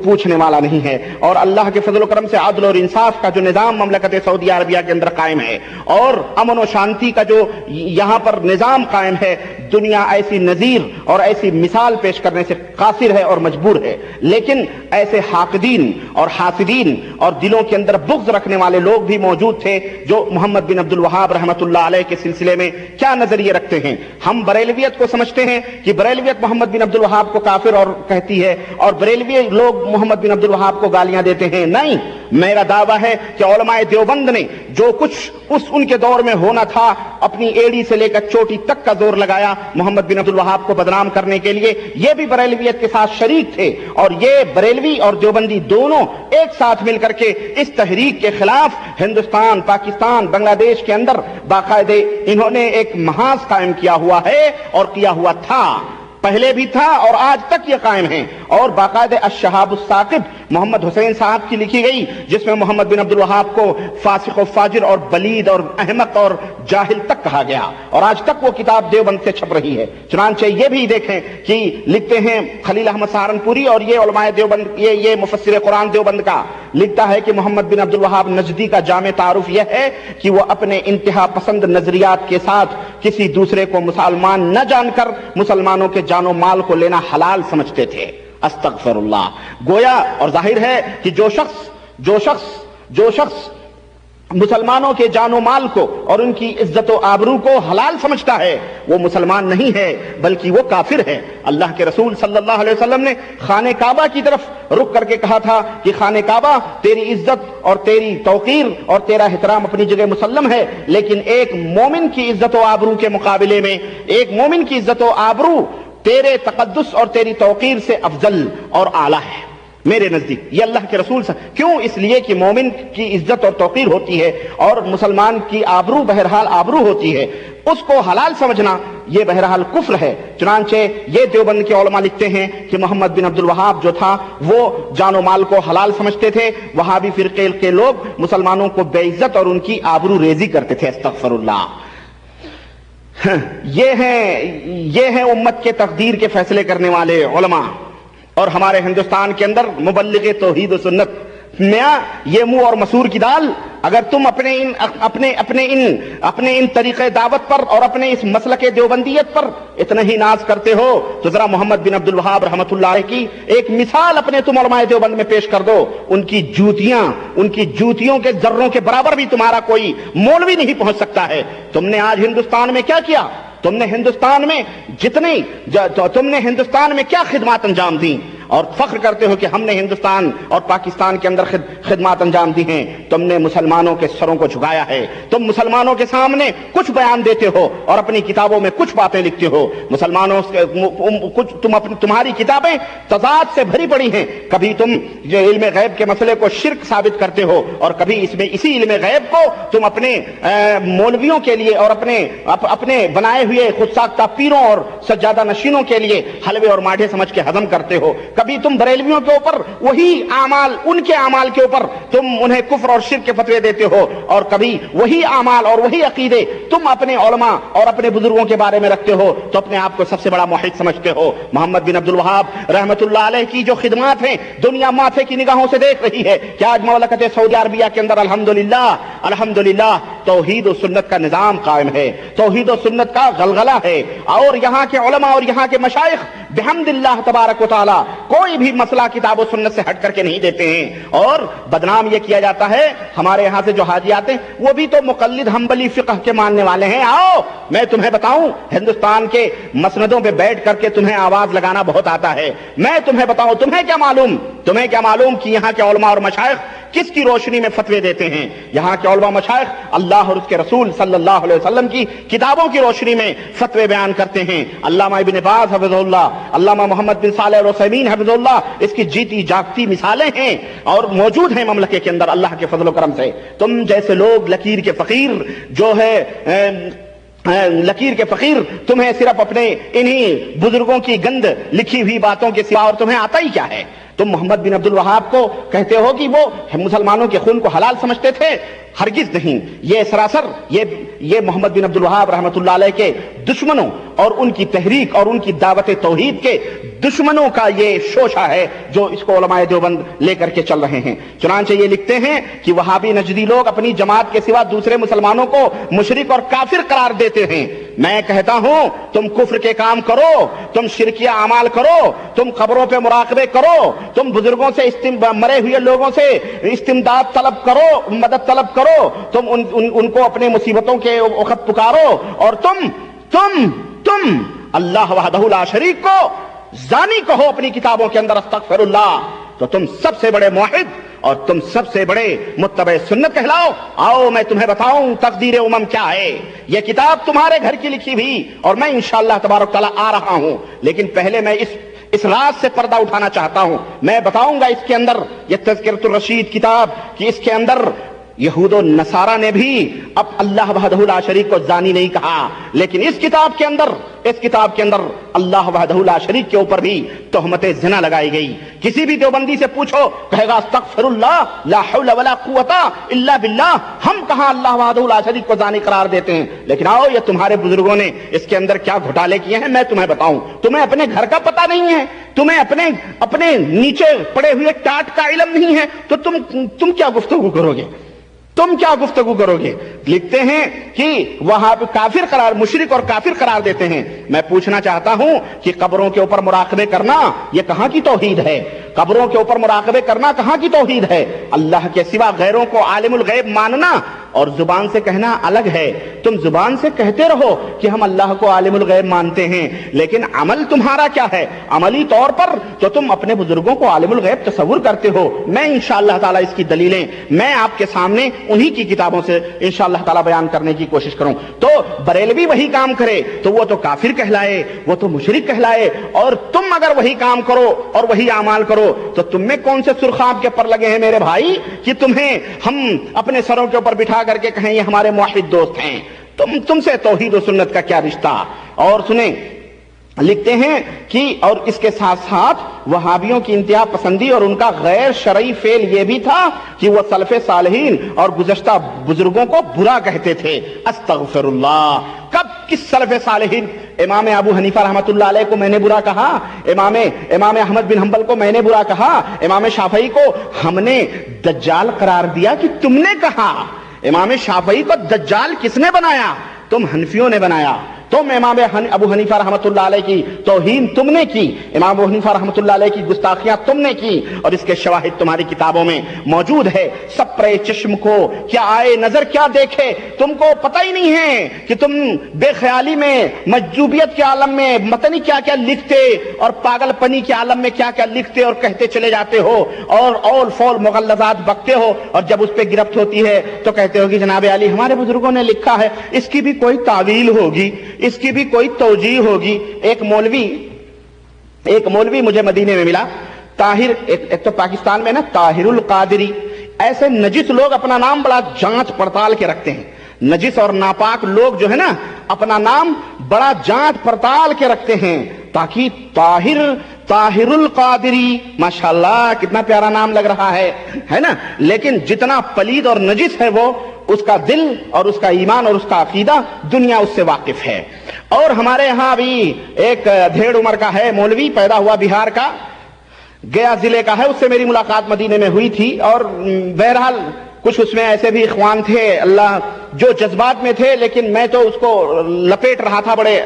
پوچھنے والا نہیں ہے، اور اللہ کے فضل و کرم سے عدل اور انصاف کا جو نظام مملکت سعودی عربیہ کے اندر قائم ہے، اور امن و شانتی کا جو یہاں پر نظام قائم ہے، دنیا ایسی نظیر اور ایسی مثال پیش کرنے سے قاصر ہے اور مجبور ہے، لیکن ایسے حاقدین اور حاسدین اور دلوں کے اندر بغض رکھنے والے لوگ بھی موجود تھے جو محمد بن عبد الوہاب رحمت اللہ علیہ کے سلسلے میں کیا نظریے رکھتے ہیں۔ ہم بریلویت کو سمجھتے ہیں کہ بریلویت محمد بن عبد الوہاب کو کافر اور کہتی ہے، اور بریلوی لوگ محمد بن عبد الوہاب کو گالیاں دیتے ہیں۔ نہیں، میرا دعویٰ ہے کہ علماء دیوبند نے جو کچھ ان کے دور میں ہونا تھا، اپنی ایڑی سے لے کر چوٹی تک کا زور لگا لگایا محمد بن عبد الوہاب کو بدنام کرنے کے لیے، یہ بھی بریلویت کے ساتھ شریک تھے، اور یہ بریلوی اور دیوبندی دونوں ایک ساتھ مل کر کے اس تحریک کے خلاف ہندوستان، پاکستان، بنگلہ دیش کے اندر باقاعدہ انہوں نے ایک محاذ قائم کیا ہوا ہے اور کیا ہوا تھا، پہلے بھی تھا اور آج تک یہ قائم ہیں۔ اور باقاعدہ الشہاب الثاقب محمد حسین صاحب کی لکھی گئی، جس میں محمد بن عبد الوہاب کو فاسق و فاجر اور بلید اور احمق اور جاہل تک کہا گیا، اور آج تک وہ کتاب دیوبند سے چھپ رہی ہے۔ چنانچہ یہ بھی دیکھیں کہ لکھتے ہیں خلیل احمد سہارنپوری، اور یہ علماء دیوبند، یہ مفسر قرآن دیوبند کا لکھتا ہے کہ محمد بن عبد الوہاب نجدی کا جامع تعارف یہ ہے کہ وہ اپنے انتہا پسند نظریات کے ساتھ کسی دوسرے کو مسلمان نہ جان کر مسلمانوں کے جان و مال کو لینا حلال سمجھتے تھے۔ استغفر اللہ۔ گویا اور ظاہر ہے کہ جو شخص مسلمانوں کے جان و مال کو اور ان کی عزت و آبرو کو حلال سمجھتا ہے وہ مسلمان نہیں ہے بلکہ وہ کافر ہے۔ اللہ کے رسول صلی اللہ علیہ وسلم نے خانہ کعبہ کی طرف رک کر کے کہا تھا کہ خانہ کعبہ تیری عزت اور تیری توقیر اور تیرا احترام اپنی جگہ مسلم ہے، لیکن ایک مومن کی عزت و آبرو کے مقابلے میں، ایک مومن کی عزت و آبرو تیرے تقدس اور تیری توقیر سے افضل اور اعلیٰ ہے میرے نزدیک۔ یہ اللہ کے رسول سے کیوں؟ اس لیے کہ مومن کی عزت اور توقیر ہوتی ہے اور مسلمان کی آبرو بہرحال آبرو ہوتی ہے، اس کو حلال سمجھنا یہ بہرحال کفر ہے۔ چنانچہ یہ دیوبند کے علماء لکھتے ہیں کہ محمد بن عبد الوہاب جو تھا وہ جان و مال کو حلال سمجھتے تھے، وہابی فرقے کے لوگ مسلمانوں کو بے عزت اور ان کی آبرو ریزی کرتے تھے۔ استغفر اللہ۔ یہ ہیں امت کے تقدیر کے فیصلے کرنے والے علماء، اور ہمارے ہندوستان کے اندر مبلغ توحید و سنت میاں یہ منہ اور مسور کی دال، اگر تم اپنے ان طریقے دعوت پر اور اپنے اس مسلک دیوبندیت پر اتنا ہی ناز کرتے ہو تو ذرا محمد بن عبد الوہاب رحمۃ اللہ علیہ کی ایک مثال اپنے تم علماء دیوبند میں پیش کر دو، ان کی جوتیوں کے ذروں کے برابر بھی تمہارا کوئی مولوی نہیں پہنچ سکتا ہے۔ تم نے آج ہندوستان میں کیا کیا؟ تم نے ہندوستان میں کیا خدمات انجام دیں اور فخر کرتے ہو کہ ہم نے ہندوستان اور پاکستان کے اندر خدمات انجام دی ہیں؟ تم نے مسلمانوں کے سروں کو جھکایا ہے، تم مسلمانوں کے سامنے کچھ بیان دیتے ہو اور اپنی کتابوں میں کچھ باتیں لکھتے ہو۔ تمہاری کتابیں تضاد سے بھری پڑی ہیں، کبھی تم علم غیب کے مسئلے کو شرک ثابت کرتے ہو اور کبھی اسی علم غیب کو تم اپنے مولویوں کے لیے اور اپنے بنائے ہوئے خود ساختہ پیروں اور سجادہ نشینوں کے لیے حلوے اور ماٹھے سمجھ کے ہضم کرتے ہو۔ کبھی تم بریلویوں کے اوپر وہی اعمال، ان کے اعمال کے اوپر تم انہیں کفر اور شرک کے فتوے دیتے ہو، اور کبھی وہی اعمال اور وہی عقیدے تم اپنے علماء اور اپنے بزرگوں کے بارے میں رکھتے ہو تو اپنے آپ کو سب سے بڑا موحد سمجھتے ہو۔ محمد بن عبد الوہاب رحمۃ اللہ علیہ کی جو خدمات ہیں دنیا ماتھے کی نگاہوں سے دیکھ رہی ہے کہ آج مملکت سعودی عربیہ کے اندر الحمدللہ توحید و سنت کا نظام قائم ہے، توحید و سنت کا غلغلہ ہے، اور یہاں کے علماء اور یہاں کے مشائخ بحمد اللہ تبارک و تعالی کوئی بھی مسئلہ کتاب و سنت سے ہٹ کر کے نہیں دیتے ہیں۔ اور بدنام یہ کیا جاتا ہے، ہمارے یہاں سے جو حاجی آتے ہیں وہ بھی تو مقلد حنبلی فقہ کے ماننے والے ہیں۔ آؤ میں تمہیں بتاؤں، ہندوستان کے مسندوں پہ بیٹھ کر کے تمہیں آواز لگانا بہت آتا ہے، میں تمہیں بتاؤں، تمہیں کیا معلوم کہ یہاں کے علماء اور مشائخ کس کی روشنی میں فتوے دیتے ہیں؟ یہاں کے علماء مشائخ اللہ اور اس کے رسول صلی اللہ علیہ وسلم کی کتابوں کی روشنی میں فتوے بیان کرتے ہیں۔ علامہ ابن باز حفظہ اللہ، علامہ محمد بن صالح العثیمین حفظہ اللہ اس کی جیتی جاگتی مثالیں ہیں اور موجود ہیں مملکت کے اندر اللہ کے فضل و کرم سے۔ تم جیسے لوگ لکیر کے فقیر جو ہے تمہیں صرف اپنے انہی بزرگوں کی گند لکھی ہوئی باتوں کے سوا اور تمہیں آتا ہی کیا ہے؟ تم محمد بن عبد الوہاب کو کہتے ہو کہ وہ مسلمانوں کے خون کو حلال سمجھتے تھے، ہرگز نہیں۔ یہ سراسر یہ محمد بن عبد الوہاب رحمۃ اللہ علیہ کے دشمنوں اور ان کی تحریک اور ان کی دعوت توحید کے دشمنوں کا یہ شوشہ ہے جو اس کو علماء دیوبند لے کر کے چل رہے ہیں۔ چنانچہ یہ لکھتے ہیں کہ وہابی نجدی لوگ اپنی جماعت کے سوا دوسرے مسلمانوں کو مشرک اور کافر قرار دیتے ہیں۔ میں کہتا ہوں تم کفر کے کام کرو، تم شرکیہ اعمال کرو، تم قبروں پہ مراقبے کرو، تم بزرگوں سے مرے ہوئے لوگوں سے استمداد طلب کرو، مدد طلب کرو، تم ان کو اپنے مصیبتوں کے وقت پکارو، اور تم اللہ وحدہ لا شریک کو زانی کہو اپنی کتابوں کے اندر، استغفر اللہ، تو تم سب سے بڑے موحد اور تم سب سے بڑے متبع سنت کہلاؤ. آؤ میں تمہیں بتاؤں تقدیر امم کیا ہے. یہ کتاب تمہارے گھر کی لکھی ہوئی اور میں انشاءاللہ تبارک تعالیٰ آ رہا ہوں. لیکن پہلے میں اس راز سے پردہ اٹھانا چاہتا ہوں. میں بتاؤں گا اس کے اندر یہ تذکرۃ الرشید کتاب کہ اس کے اندر یہود و نصارہ نے بھی اب اللہ وحدہ لا شریک کو زانی نہیں کہا، لیکن اس کتاب کے اندر اللہ وحدہ لا شریک کے اوپر بھی تہمت زنا لگائی گئی. کسی بھی دیوبندی سے پوچھو کہے گا استغفر اللہ لا حول ولا قوت الا باللہ. ہم کہاں اللہ وحدہ لا شریک کو زانی قرار دیتے ہیں. لیکن آؤ یہ تمہارے بزرگوں نے اس کے اندر کیا گھوٹالے کیے ہیں میں تمہیں بتاؤں. تمہیں اپنے گھر کا پتہ نہیں ہے، تمہیں اپنے نیچے پڑے ہوئے ٹاٹ کا علم نہیں ہے، تو تم کیا گفتگو کرو گے؟ لکھتے ہیں کہ وہاں کافر قرار، مشرک اور کافر قرار دیتے ہیں. میں پوچھنا چاہتا ہوں کہ قبروں کے اوپر مراقبے کرنا یہ کہاں کی توحید ہے؟ قبروں کے اوپر مراقبے کرنا کہاں کی توحید ہے؟ اللہ کے سوا غیروں کو عالم الغیب ماننا اور زبان سے کہنا الگ ہے. تم زبان سے کہتے رہو کہ ہم اللہ کو عالم الغیب مانتے ہیں، لیکن عمل تمہارا کیا ہے؟ عملی طور پر تو تم اپنے بزرگوں کو عالم الغیب تصور کرتے ہو. میں انشاءاللہ تعالیٰ اس کی دلیلیں میں آپ کے سامنے انہی کی کتابوں سے انشاءاللہ تعالیٰ بیان کرنے کی کوشش کروں. تو بریلوی وہی کام کرے تو وہ تو کافر کہلائے، وہ تو مشرک کہلائے، اور تم اگر وہی کام کرو اور وہی اعمال کرو تو تم میں کون سے سرخاب کے پر لگے ہیں میرے بھائی کہ تمہیں ہم اپنے سروں کے اوپر بٹھا کر کے کہیں یہ ہمارے موحد دوست ہیں. تم سے توحید و سنت کا کیا رشتہ؟ اور سنیں لکھتے ہیں کہ اور اس کے ساتھ ساتھ وہابیوں کی انتہا پسندی اور ان کا غیر شرعی فعل یہ بھی تھا کہ وہ سلف صالحین اور گزشتہ بزرگوں کو برا کہتے تھے. استغفر اللہ. کب کس سلف صالحین؟ امام ابو حنیفہ رحمۃ اللہ علیہ کو میں نے برا کہا، امام احمد بن حنبل کو میں نے برا کہا، امام شافعی کو ہم نے دجال قرار دیا کہ تم نے کہا. امام شافعی کو دجال کس نے بنایا؟ تم حنفیوں نے بنایا. تم امام ابو حنیفہ رحمۃ اللہ علیہ کی توہین تم نے کی، امام ابو حنیفہ رحمۃ اللہ علیہ کی گستاخیاں تم نے کی، اور اس کے شواہد تمہاری کتابوں میں موجود ہے. سپرے چشم کو کیا آئے نظر کیا دیکھے، تم کو پتہ ہی نہیں ہے کہ تم بے خیالی میں مجذوبیت کے عالم میں متنی کیا کیا لکھتے اور پاگل پنی کے عالم میں کیا کیا لکھتے اور کہتے چلے جاتے ہو اور اول فول مغلظات بکتے ہو، اور جب اس پہ گرفت ہوتی ہے تو کہتے ہو کہ جناب علی ہمارے بزرگوں نے لکھا ہے، اس کی بھی کوئی تعویل ہوگی، اس کی بھی کوئی توجیہ ہوگی. ایک مولوی مجھے مدینے میں ملا، طاہر، ایک تو پاکستان میں نا طاہر القادری. ایسے نجس لوگ اپنا نام بڑا جانچ پڑتال کے رکھتے ہیں. نجس اور ناپاک لوگ جو ہے نا اپنا نام بڑا جانچ پڑتال کے رکھتے ہیں تاکہ طاہر القادری، ماشاءاللہ کتنا پیارا نام لگ رہا ہے نا. لیکن جتنا پلید اور نجس ہے وہ، اس کا دل اور اس کا ایمان اور اس کا عقیدہ دنیا اس سے واقف ہے. اور ہمارے ہاں بھی ایک دھیڑ عمر کا ہے مولوی، پیدا ہوا بہار کا، گیا ضلع کا ہے، اس سے میری ملاقات مدینے میں ہوئی تھی. اور بہرحال کچھ اس میں ایسے بھی اخوان تھے اللہ جو جذبات میں تھے، لیکن میں تو اس کو لپیٹ رہا تھا بڑے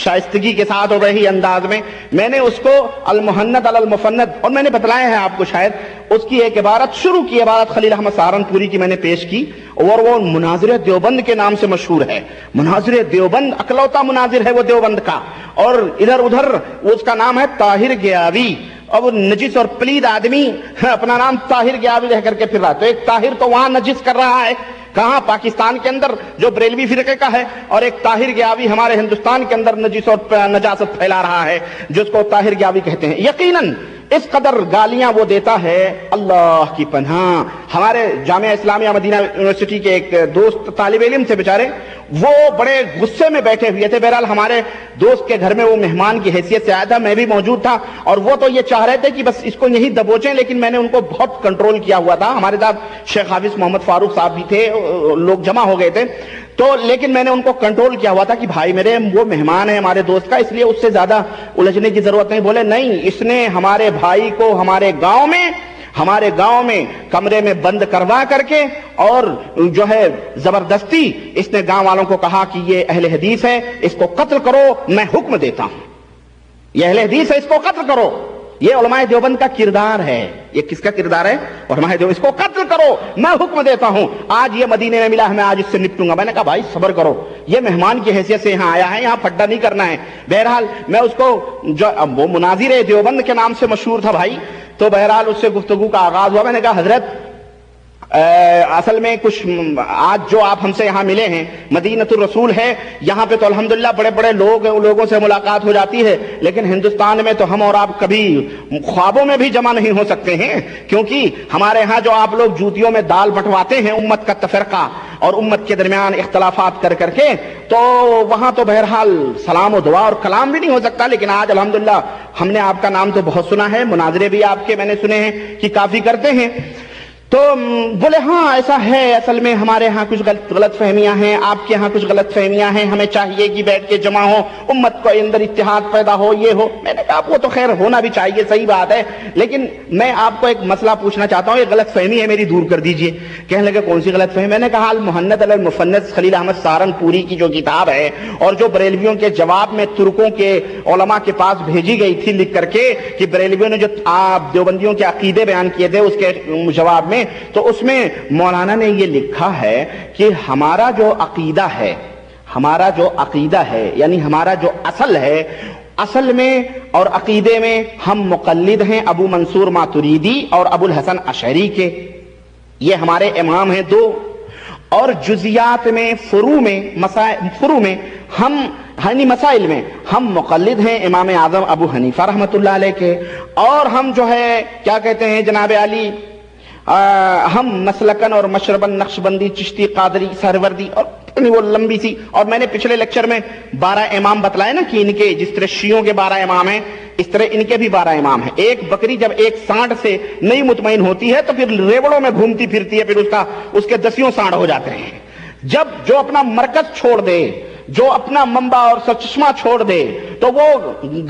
شائستگی کے ساتھ اور وہی انداز میں. میں نے اس کو المحند علی المفند، اور میں نے بتلایا ہے آپ کو شاید، اس کی ایک عبارت شروع کی عبارت خلیل احمد سہارنپوری کی میں نے پیش کی، اور وہ مناظر دیوبند کے نام سے مشہور ہے. مناظر دیوبند، اکلوتا مناظر ہے وہ دیوبند کا، اور ادھر ادھر اس کا نام ہے طاہر گیاوی. اب نجس اور پلید آدمی اپنا نام طاہر گیاوی رہ کر کے پھر رہا. تو ایک طاہر تو وہاں نجس کر رہا ہے، کہاں؟ پاکستان کے اندر جو بریلوی فرقے کا ہے، اور ایک طاہر گیاوی ہمارے ہندوستان کے اندر نجس اور نجاست پھیلا رہا ہے جس کو طاہر گیاوی کہتے ہیں. یقیناً اس قدر گالیاں وہ دیتا ہے، اللہ کی پناہ. ہمارے جامعہ اسلامیہ مدینہ یونیورسٹی کے ایک دوست طالب علم تھے بیچارے، وہ بڑے غصے میں بیٹھے ہوئے تھے. بہرحال ہمارے دوست کے گھر میں وہ مہمان کی حیثیت سے آیا تھا، میں بھی موجود تھا، اور وہ تو یہ چاہ رہے تھے کہ بس اس کو یہی دبوچیں، لیکن میں نے ان کو بہت کنٹرول کیا ہوا تھا. ہمارے ساتھ شیخ حافظ محمد فاروق صاحب بھی تھے، لوگ جمع ہو گئے تھے. تو لیکن میں نے ان کو کنٹرول کیا ہوا تھا کہ بھائی میرے وہ مہمان ہے ہمارے دوست کا، اس لیے اس سے زیادہ الجھنے کی ضرورت نہیں. بولے نہیں، اس نے ہمارے بھائی کو ہمارے گاؤں میں کمرے میں بند کروا کر کے اور جو ہے زبردستی اس نے گاؤں والوں کو کہا کہ یہ اہل حدیث ہے، اس کو قتل کرو، میں حکم دیتا ہوں. یہ اہل حدیث ہے، اس کو قتل کرو. یہ علماء دیوبند کا کردار ہے. یہ کس کا کردار ہے؟ علماء دیوبند. اس کو قتل کرو، میں حکم دیتا ہوں. آج یہ مدینے میں ملا ہے، میں آج اس سے نپٹوں گا. میں نے کہا بھائی صبر کرو، یہ مہمان کی حیثیت سے یہاں آیا ہے، یہاں پھڈا نہیں کرنا ہے. بہرحال میں اس کو جو وہ مناظر دیوبند کے نام سے مشہور تھا بھائی، تو بہرحال اس سے گفتگو کا آغاز ہوا. میں نے کہا حضرت اصل میں کچھ آج جو آپ ہم سے یہاں ملے ہیں مدینۃ الرسول ہے, یہاں پہ تو الحمدللہ بڑے بڑے لوگ ہیں, ان لوگوں سے ملاقات ہو جاتی ہے, لیکن ہندوستان میں تو ہم اور آپ کبھی خوابوں میں بھی جمع نہیں ہو سکتے ہیں, کیونکہ ہمارے ہاں جو آپ لوگ جوتیوں میں دال بٹواتے ہیں امت کا تفرقہ اور امت کے درمیان اختلافات کر کے, تو وہاں تو بہرحال سلام و دعا اور کلام بھی نہیں ہو سکتا. لیکن آج الحمدللہ ہم نے آپ کا نام تو بہت سنا ہے, مناظرے بھی آپ کے میں نے سنے ہیں کہ کافی کرتے ہیں. تو بولے ہاں ایسا ہے, اصل میں ہمارے ہاں کچھ غلط فہمیاں ہیں, آپ کے ہاں کچھ غلط فہمیاں ہیں, ہمیں چاہیے کہ بیٹھ کے جمع ہو, امت کو اندر اتحاد پیدا ہو, یہ ہو. میں نے کہا وہ تو خیر ہونا بھی چاہیے, صحیح بات ہے, لیکن میں آپ کو ایک مسئلہ پوچھنا چاہتا ہوں, یہ غلط فہمی ہے میری, دور کر دیجئے. کہنے لگے کون سی غلط فہمی؟ میں نے کہا المحنت علی المفنس خلیل احمد سہارنپوری کی جو کتاب ہے اور جو بریلویوں کے جواب میں ترکوں کے علماء کے پاس بھیجی گئی تھی لکھ کر کے کہ بریلویوں نے جو آپ دیوبندیوں کے عقیدے بیان کیے تھے اس کے جواب میں, تو اس میں مولانا نے یہ لکھا ہے کہ ہمارا جو عقیدہ ہے یعنی ہمارا جو اصل ہے, اصل میں اور عقیدے میں ہم مقلد ہیں ابو منصور ماتریدی اور ابو الحسن اشعری کے, یہ ہمارے امام ہیں دو. اور جزیات میں فروع میں ہم یعنی مسائل میں ہم مقلد ہیں امام اعظم ابو حنیفہ رحمۃ اللہ علیہ کے, اور ہم جو ہے کیا کہتے ہیں جناب علی, ہم مسلکن اور مشربن نقشبندی چشتی قادری سہروردی اور وہ لمبی سی. اور میں نے پچھلے لیکچر میں 12 امام بتلائے نا کہ ان کے جس طرح شیعوں کے 12 امام ہیں اس طرح ان کے بھی 12 امام ہیں. ایک بکری جب ایک سانڈ سے نہیں مطمئن ہوتی ہے تو پھر ریوڑوں میں گھومتی پھرتی ہے, پھر اس کے 10 سانڈ ہو جاتے ہیں. جب جو اپنا مرکز چھوڑ دے, جو اپنا منبع اور سرچشمہ چھوڑ دے, تو وہ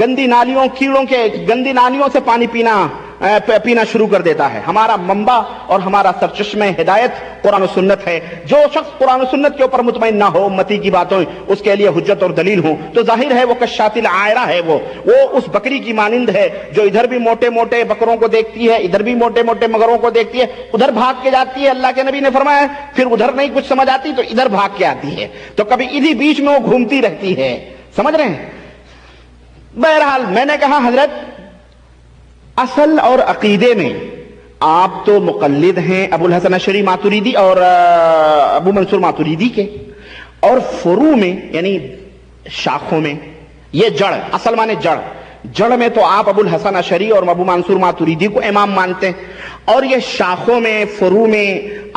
گندی نالیوں کیڑوں کے گندی نالیوں سے پانی پینا شروع کر دیتا ہے. ہمارا منبع اور ہمارا سرچشمہ ہدایت قرآن و سنت ہے. جو شخص قرآن و سنت کے اوپر مطمئن نہ ہو, امتی کی باتوں اس کے لیے حجت اور دلیل ہوں, تو ظاہر ہے وہ کشات العائرہ ہے, وہ اس بکری کی مانند ہے جو ادھر بھی موٹے موٹے بکروں کو دیکھتی ہے, ادھر بھی موٹے موٹے مگروں کو دیکھتی ہے, ادھر بھاگ کے جاتی ہے. اللہ کے نبی نے فرمایا پھر ادھر نہیں کچھ سمجھ آتی تو ادھر بھاگ کے آتی ہے, تو کبھی ادھی بیچ میں وہ گھومتی رہتی ہے. سمجھ رہے ہیں؟ بہرحال میں نے کہا حضرت اصل اور عقیدے میں آپ تو مقلد ہیں ابو الحسن اشعری ماتریدی اور ابو منصور ماتریدی کے, اور فروع میں یعنی شاخوں میں یہ جڑ, اصل مانے جڑ میں تو آپ ابو الحسن اشعری اور ابو منصور ماتریدی کو امام مانتے ہیں, اور یہ شاخوں میں فروع میں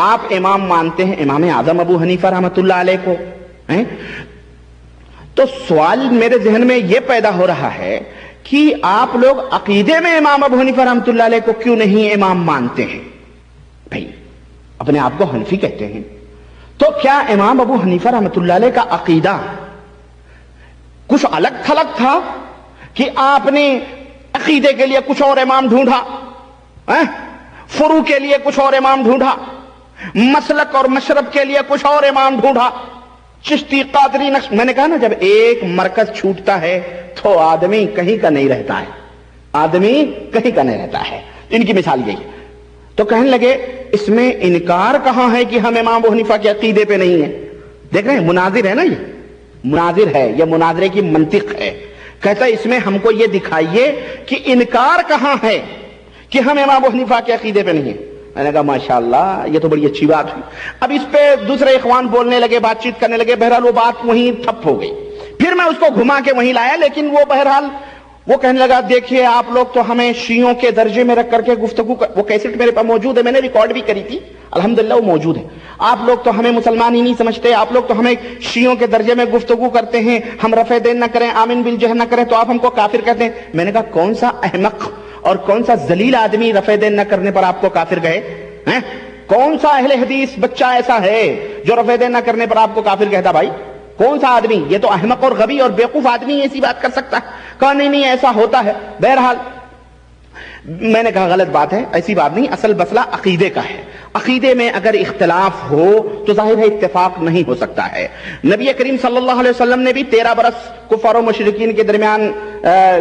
آپ امام مانتے ہیں امام اعظم ابو حنیفہ رحمۃ اللہ علیہ کو. تو سوال میرے ذہن میں یہ پیدا ہو رہا ہے کہ آپ لوگ عقیدے میں امام ابو حنیفہ رحمۃ اللہ علیہ کو کیوں نہیں امام مانتے ہیں؟ بھائی اپنے آپ کو حنفی کہتے ہیں, تو کیا امام ابو حنیفہ رحمۃ اللہ علیہ کا عقیدہ کچھ الگ تھلگ تھا کہ آپ نے عقیدے کے لیے کچھ اور امام ڈھونڈا, فروع کے لیے کچھ اور امام ڈھونڈا, مسلک اور مشرب کے لیے کچھ اور امام ڈھونڈا, چشتی قادری نقش. میں نے کہا نا جب ایک مرکز چھوٹتا ہے تو آدمی کہیں کا نہیں رہتا ہے, ان کی مثال یہی. تو کہنے لگے اس میں انکار کہاں ہے کہ ہم امام ابو حنیفہ کے عقیدے پہ نہیں ہیں. دیکھ رہے ہیں مناظر ہے نا, یہ مناظر ہے, یہ مناظرے کی منطق ہے. کہتا ہے اس میں ہم کو یہ دکھائیے کہ انکار کہاں ہے کہ ہم امام ابو حنیفہ کے عقیدے پہ نہیں ہیں. میں نے کہا ماشاءاللہ یہ تو بڑی اچھی بات ہوئی. اب اس پہ دوسرے اخوان بولنے لگے, بات چیت کرنے لگے, بہرحال وہ بات وہیں ٹھپ ہو گئی. پھر میں اس کو گھما کے وہیں لایا, لیکن وہ بہرحال وہ کہنے لگا دیکھیے آپ لوگ تو ہمیں شیعوں کے درجے میں رکھ کر کے گفتگو وہ کیسٹ میرے پاس موجود ہے, میں نے ریکارڈ بھی کری تھی الحمدللہ وہ موجود ہے. آپ لوگ تو ہمیں مسلمان ہی نہیں سمجھتے, آپ لوگ تو ہمیں شیعوں کے درجے میں گفتگو کرتے ہیں, ہم رفع دین نہ کریں آمین بالجہر نہ کریں تو آپ ہم کو کافر کہتے ہیں. میں نے کہا کون سا احمق اور کون سا ذلیل آدمی رفع دین نہ کرنے پر آپ کو کافر کہے؟ کون سا اہل حدیث بچہ ایسا ہے جو رفع دین نہ کرنے پر آپ کو کافر کہتا؟ بھائی کون سا آدمی؟ یہ تو احمق اور غبی اور بیوقوف آدمی ایسی بات کر سکتا ہے. کہا نہیں ایسا ہوتا ہے. بہرحال میں نے کہا غلط بات ہے, ایسی بات نہیں, اصل مسئلہ عقیدے کا ہے. عقیدے میں اگر اختلاف ہو تو ظاہر ہے اتفاق نہیں ہو سکتا ہے. نبی کریم صلی اللہ علیہ وسلم نے بھی 13 برس کفار و مشرکین کے درمیان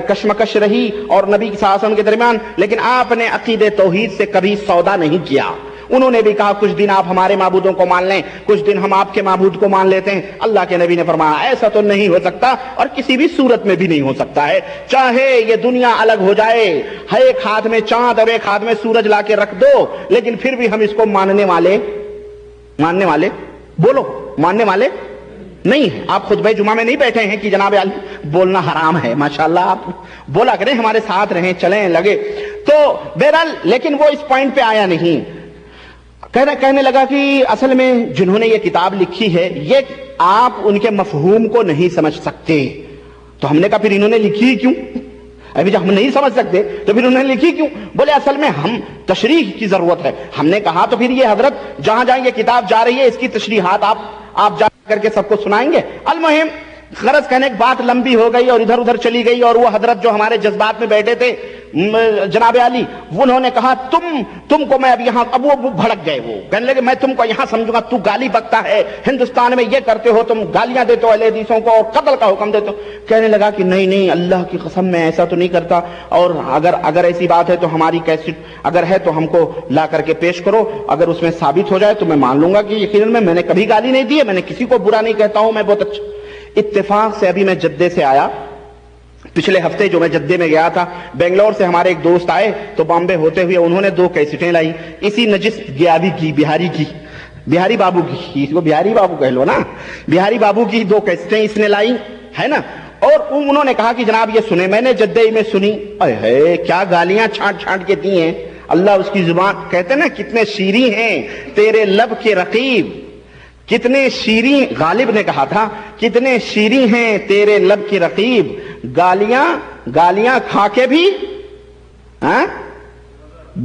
کشمکش رہی اور نبی صلی اللہ علیہ وسلم کے درمیان, لیکن آپ نے عقیدے توحید سے کبھی سودا نہیں کیا. انہوں نے بھی کہا کچھ دن آپ ہمارے معبودوں کو مان لیں، کچھ دن ہم آپ کے معبود کو مان لیتے ہیں۔ اللہ کے نبی نے فرمایا ایسا تو نہیں ہو سکتا، اور کسی بھی صورت میں بھی نہیں ہو سکتا ہے، چاہے یہ دنیا الگ ہو جائے، ایک ہاتھ میں چاند اور ایک ہاتھ میں سورج لا کے رکھ دو، لیکن پھر بھی ہم اس کو ماننے والے بولو ماننے والے نہیں ہیں۔ آپ خطبہ جمعہ میں نہیں بیٹھے ہیں کہ جناب علی بولنا حرام ہے، ماشاءاللہ آپ بولا کریں، ہمارے ساتھ رہیں، چلیں لگے تو بہرحال، لیکن وہ اس پوائنٹ پہ آیا نہیں، کہنے لگا کہ اصل میں جنہوں نے یہ کتاب لکھی ہے یہ آپ ان کے مفہوم کو نہیں سمجھ سکتے۔ تو ہم نے کہا پھر انہوں نے لکھی ہی کیوں؟ ابھی جب ہم نہیں سمجھ سکتے تو پھر انہوں نے لکھی کیوں؟ بولے اصل میں ہم تشریح کی ضرورت ہے۔ ہم نے کہا تو پھر یہ حضرت جہاں جہاں یہ کتاب جا رہی ہے اس کی تشریحات آپ جا کر کے سب کو سنائیں گے۔ المہم غرض کہنے کی بات لمبی ہو گئی اور ادھر ادھر چلی گئی، اور وہ حضرت جو ہمارے جذبات میں بیٹھے تھے جناب علی، انہوں نے کہا تم کو میں اب یہاں، اب وہ بھڑک گئے، وہ کہنے لگے میں تم کو یہاں سمجھوں گا، تو گالی بکتا ہے، ہندوستان میں یہ کرتے ہو، تم گالیاں دیتے ہو اہل حدیثوں کو اور قتل کا حکم دیتے ہو۔ کہنے لگا کہ نہیں اللہ کی قسم میں ایسا تو نہیں کرتا، اور اگر ایسی بات ہے تو ہماری کیسٹ اگر ہے تو ہم کو لا کر کے پیش کرو، اگر اس میں ثابت ہو جائے تو میں مان لوں گا کہ یقیناً میں نے کبھی گالی نہیں دی ہے، میں نے کسی کو برا نہیں کہتا ہوں، میں بہت اچھا۔ اتفاق سے ابھی میں جدے سے آیا، پچھلے ہفتے جو میں جدے میں گیا تھا، بنگلور سے ہمارے ایک دوست آئے تو بامبے ہوتے ہوئے انہوں نے 2 کیسٹیں لائی، اسی نجس گیابی کی، بہاری بابو کی، اس کو بہاری بابو کہہ لو نا، بہاری بابو کی 2 کیسٹیں اس نے لائی ہے نا، اور انہوں نے کہا کہ جناب یہ سنیں۔ میں نے جدے میں سنی، اے کیا گالیاں چھانٹ کے دی ہیں، اللہ اس کی زبان، کہتے ہیں نا کتنے شیریں ہیں تیرے لب کے رقیب، کتنے شیریں، غالب نے کہا تھا کتنے شیریں ہیں تیرے لب کی رقیب، گالیاں کھا کے بھی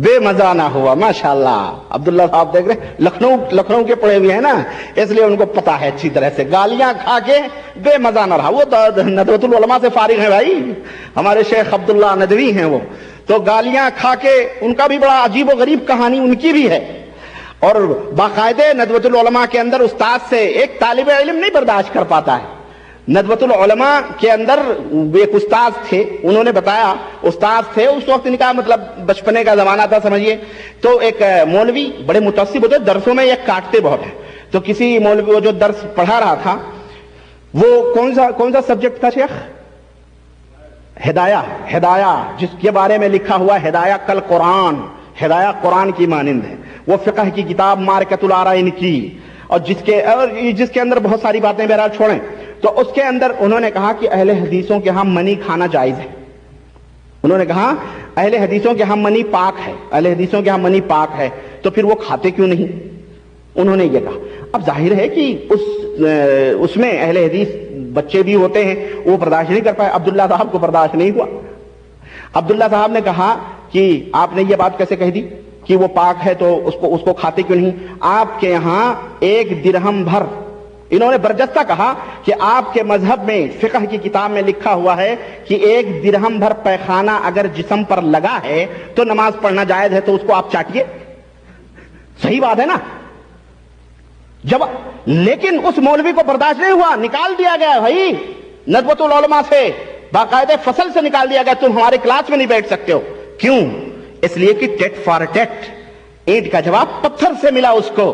بے مزہ نہ ہوا۔ ماشاءاللہ عبداللہ صاحب دیکھ رہے لکھنؤ کے پڑے ہوئے ہیں نا، اس لیے ان کو پتا ہے اچھی طرح سے، گالیاں کھا کے بے مزہ نہ رہا۔ وہ ندوۃ العلماء سے فارغ ہیں بھائی، ہمارے شیخ عبداللہ ندوی ہیں وہ، تو گالیاں کھا کے، ان کا بھی بڑا عجیب و غریب کہانی ان کی بھی ہے، اور باقاعدہ ندوۃ العلماء کے اندر استاد سے ایک طالب علم نہیں برداشت کر پاتا ہے۔ ندوۃ العلماء کے اندر ایک استاد تھے، انہوں نے بتایا، استاد تھے اس وقت، ان کا مطلب بچپنے کا زمانہ تھا سمجھیے، تو ایک مولوی بڑے متعصب ہوتے، درسوں میں یہ کاٹتے بہت ہیں، تو کسی مولوی وہ جو درس پڑھا رہا تھا، وہ کون سا سبجیکٹ تھا شیخ؟ ہدایہ، جس کے بارے میں لکھا ہوا ہدایہ کل قرآن، ہدایہ قرآن کی مانند ہے، وہ فقہ کی کتاب مارکۃ الآرائن کی، اور جس کے اندر بہت ساری باتیں بہرحال چھوڑیں، تو اس کے اندر انہوں نے کہا کہ اہل حدیثوں کے ہاں منی کھانا جائز ہے۔ انہوں نے کہا اہل حدیثوں کے ہاں منی پاک ہے، اہل حدیثوں کے ہاں منی پاک ہے، تو پھر وہ کھاتے کیوں نہیں؟ انہوں نے یہ کہا۔ اب ظاہر ہے کہ اس میں اہل حدیث بچے بھی ہوتے ہیں، وہ برداشت نہیں کر پائے، عبداللہ صاحب کو برداشت نہیں ہوا۔ عبداللہ صاحب نے کہا کہ آپ نے یہ بات کیسے کہہ دی کہ وہ پاک ہے تو اس کو کھاتے کیوں نہیں؟ آپ کے یہاں 1 درہم بھر، انہوں نے برجستہ کہا کہ آپ کے مذہب میں فقہ کی کتاب میں لکھا ہوا ہے کہ 1 درہم بھر پیخانہ اگر جسم پر لگا ہے تو نماز پڑھنا جائز ہے، تو اس کو آپ چاٹیے۔ صحیح بات ہے نا؟ لیکن اس مولوی کو برداشت نہیں ہوا، نکال دیا گیا بھائی ندوۃ العلماء سے، باقاعدہ فصل سے نکال دیا گیا، تم ہمارے کلاس میں نہیں بیٹھ سکتے ہو۔ کیوں؟ اس لیے کہ ٹیٹ فار ٹیٹ، اینٹ کا جواب پتھر سے ملا، اس کو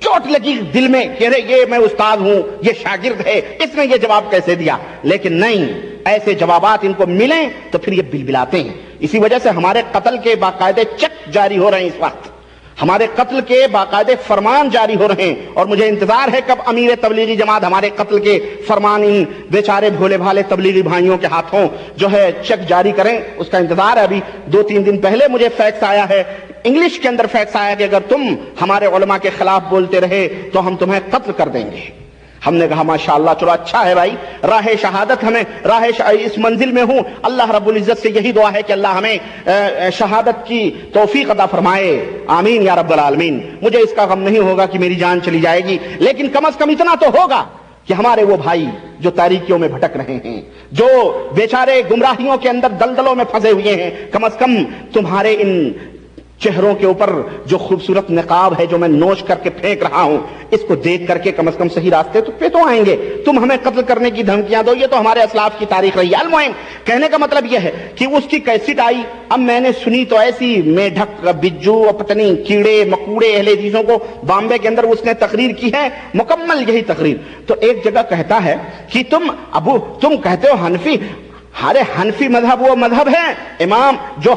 چوٹ لگی دل میں کہ یہ میں استاد ہوں، یہ شاگرد ہے، اس نے یہ جواب کیسے دیا؟ لیکن نہیں، ایسے جوابات ان کو ملیں تو پھر یہ بلبلاتے ہیں۔ اسی وجہ سے ہمارے قتل کے باقاعدہ چیک جاری ہو رہے ہیں، اس وقت ہمارے قتل کے باقاعدہ فرمان جاری ہو رہے ہیں، اور مجھے انتظار ہے کب امیر تبلیغی جماعت ہمارے قتل کے فرمان ان بیچارے بھولے بھالے تبلیغی بھائیوں کے ہاتھوں جو ہے چیک جاری کریں، اس کا انتظار ہے۔ ابھی 2-3 دن پہلے مجھے فیکس آیا ہے، انگلش کے اندر فیکس آیا کہ اگر تم ہمارے علماء کے خلاف بولتے رہے تو ہم تمہیں قتل کر دیں گے۔ ہم نے کہا ماشاءاللہ، چلو اچھا ہے بھائی، راہ شہادت ہمیں اس منزل میں ہوں، اللہ رب العزت سے یہی دعا ہے کہ اللہ ہمیں شہادت کی توفیق عطا فرمائے، آمین یا رب العالمین۔ مجھے اس کا غم نہیں ہوگا کہ میری جان چلی جائے گی، لیکن کم از کم اتنا تو ہوگا کہ ہمارے وہ بھائی جو تاریکیوں میں بھٹک رہے ہیں، جو بیچارے گمراہیوں کے اندر دلدلوں میں پھنسے ہوئے ہیں، کم از کم تمہارے ان چہروں کے اوپر جو خوبصورت نقاب ہے جو میں نوش کر کے پھینک رہا ہوں، اس کو دیکھ کر کے کم از کم صحیح راستے پہ تو آئیں گے. تم ہمیں قتل کرنے کی دھمکیاں دو، یہ تو ہمارے اسلاف کی تاریخ رہی ہے. المہم کہنے کا مطلب یہ ہے کہ اس کی کیسٹ آئی. اب میں نے سنی تو ایسی میڈک بجو اور پتہ نہیں کیڑے مکوڑے اہل حدیثوں کو بامبے کے اندر اس نے تقریر کی ہے، مکمل یہی تقریر. تو ایک جگہ کہتا ہے کہ تم کہتے ہو حنفی. ہارے حنفی مذہب وہ مذہب ہے امام جو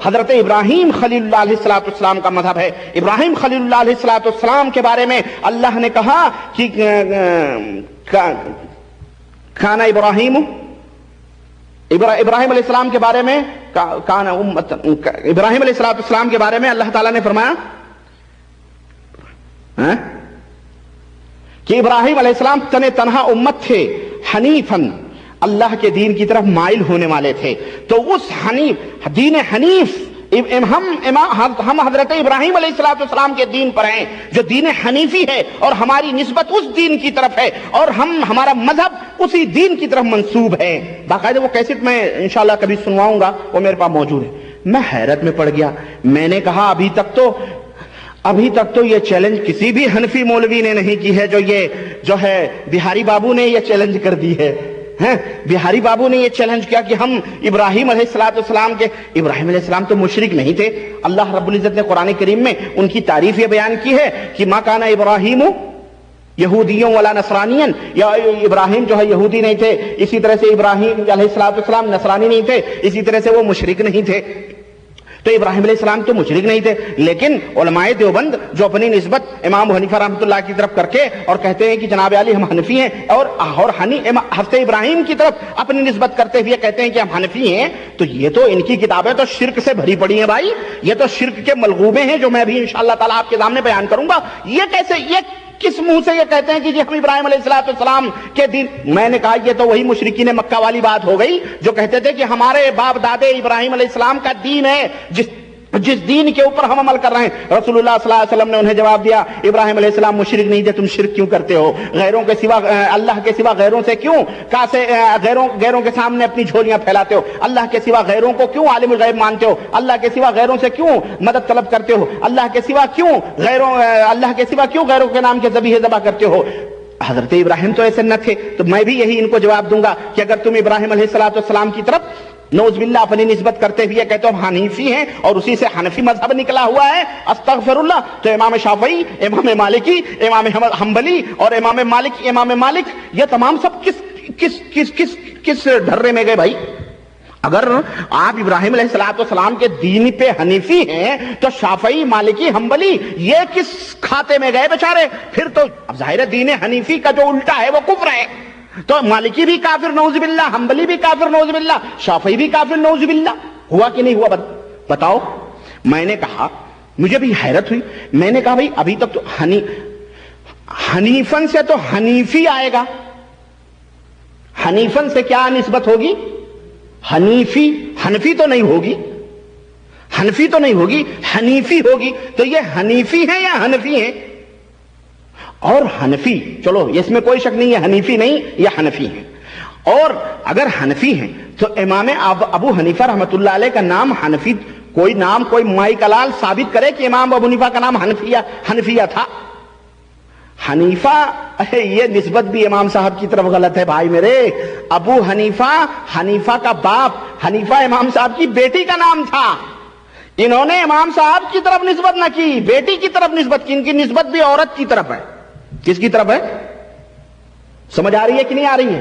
حضرت ابراہیم خلیل اللہ علیہ السلام کا مذہب ہے. ابراہیم خلیل اللہ علیہ السلام کے بارے میں اللہ نے کہا کہ کانا ابراہیم علیہ السلام کے بارے میں ابراہیم علیہ السلام کے بارے میں اللہ تعالیٰ نے فرمایا کہ ابراہیم علیہ السلام تنہا امت تھے، حنیفن اللہ کے دین کی طرف مائل ہونے والے تھے. تو اس دین حنیف ہم حضرت ابراہیم علیہ السلام کے دین پر ہیں جو دین حنیفی ہے، اور ہماری نسبت اس دین کی طرف ہے، اور ہمارا مذہب اسی دین کی طرف منسوب ہے. باقاعدہ وہ کیسٹ میں انشاءاللہ کبھی سنواؤں گا، وہ میرے پاس موجود ہے. میں حیرت میں پڑ گیا. میں نے کہا ابھی تک تو یہ چیلنج کسی بھی حنفی مولوی نے نہیں کی ہے جو ہے بہاری بابو نے یہ چیلنج کر دی ہے. بہاری بابو نے یہ چیلنج کیا کہ ہم ابراہیم علیہ السلام ابراہیم علیہ السلام تو مشرک نہیں تھے. اللہ رب العزت نے قرآن کریم میں ان کی تعریف یہ بیان کی ہے کہ ما کان ابراہیم یہودیوں ولا نصرانین، یا ابراہیم جو ہے یہودی نہیں تھے، اسی طرح سے ابراہیم علیہ السلام نصرانی نہیں تھے، اسی طرح سے وہ مشرک نہیں تھے. تو ابراہیم علیہ السلام تو مشرک نہیں تھے. لیکن علماء دیوبند جو اپنی نسبت امام ابو حنیفہ رحمۃ اللہ کی طرف کر کے اور کہتے ہیں کہ جناب علی ہم حنفی ہیں، اور حضرت ابراہیم کی طرف اپنی نسبت کرتے ہوئے کہتے ہیں کہ ہم حنفی ہیں، تو یہ تو ان کی کتابیں تو شرک سے بھری پڑی ہیں بھائی. یہ تو شرک کے ملغوبے ہیں جو میں بھی انشاءاللہ تعالیٰ آپ کے سامنے بیان کروں گا. یہ کس منہ سے یہ کہتے ہیں کہ جی ہم ابراہیم علیہ السلام کے دین. میں نے کہا یہ تو وہی مشرکین مکہ والی بات ہو گئی جو کہتے تھے کہ ہمارے باپ دادے ابراہیم علیہ السلام کا دین ہے جس دین کے اوپر ہم عمل کر رہے ہیں. رسول اللہ صلی اللہ علیہ وسلم نے انہیں جواب دیا ابراہیم علیہ السلام مشرک نہیں تھے، تم شرک کیوں کرتے ہو؟ غیروں کے سوا اللہ کے سوا غیروں سے کیوں غیروں کے سامنے اپنی جھولیاں پھیلاتے ہو؟ اللہ کے سوا غیروں کو کیوں عالم الغیب مانتے ہو؟ اللہ کے سوا غیروں سے کیوں مدد طلب کرتے ہو؟ اللہ کے سوا کیوں غیروں کے نام کے ذبیحہ ذبح کرتے ہو؟ حضرت ابراہیم تو ایسے نہ تھے. تو میں بھی یہی ان کو جواب دوں گا کہ اگر تم ابراہیم علیہ السلام کی طرف نوز باللہ اپنی نسبت کرتے ہوئے کہتے ہو حنیفی ہیں اور اسی سے حنفی مذہب نکلا ہوا ہے، استغفر اللہ، تو امام شافعی، امام مالکی، امام حنبلی اور امام مالک یہ تمام سب کس ڈھرے میں گئے بھائی؟ اگر آپ ابراہیم علیہ السلام کے دین پہ حنیفی ہیں تو شافعی، مالکی، حنبلی یہ کس کھاتے میں گئے بیچارے؟ پھر تو اب ظاہر دین حنیفی کا جو الٹا ہے وہ کفر ہے. تو مالکی بھی کافر نعوذ باللہ، حنبلی بھی کافر نعوذ باللہ، شافعی بھی کافر نعوذ باللہ. ہوا کہ نہیں ہوا بتاؤ؟ میں نے کہا، مجھے بھی حیرت ہوئی. میں نے کہا بھائی ابھی تک تو حنیفن سے تو حنیفی آئے گا. حنیفن سے کیا نسبت ہوگی؟ حنفی تو نہیں ہوگی، حنیفی ہوگی. تو یہ حنیفی ہیں یا حنفی ہیں؟ اور حنفی، چلو اس میں کوئی شک نہیں ہے، حنیفی نہیں یا حنفی ہیں. اور اگر حنفی ہیں تو امام ابو حنیفہ رحمۃ اللہ علیہ کا نام حنفی، کوئی مائی کلال ثابت کرے کہ امام ابو حنیفہ کا نام حنفیہ تھا. حنیفہ یہ نسبت بھی امام صاحب کی طرف غلط ہے بھائی میرے. ابو حنیفہ کا باپ حنیفہ امام صاحب کی بیٹی کا نام تھا. انہوں نے امام صاحب کی طرف نسبت نہ کی، بیٹی کی طرف نسبت کی. ان کی نسبت بھی عورت کی طرف ہے. کس کی طرف ہے؟ سمجھ آ رہی ہے کہ نہیں آ رہی ہے؟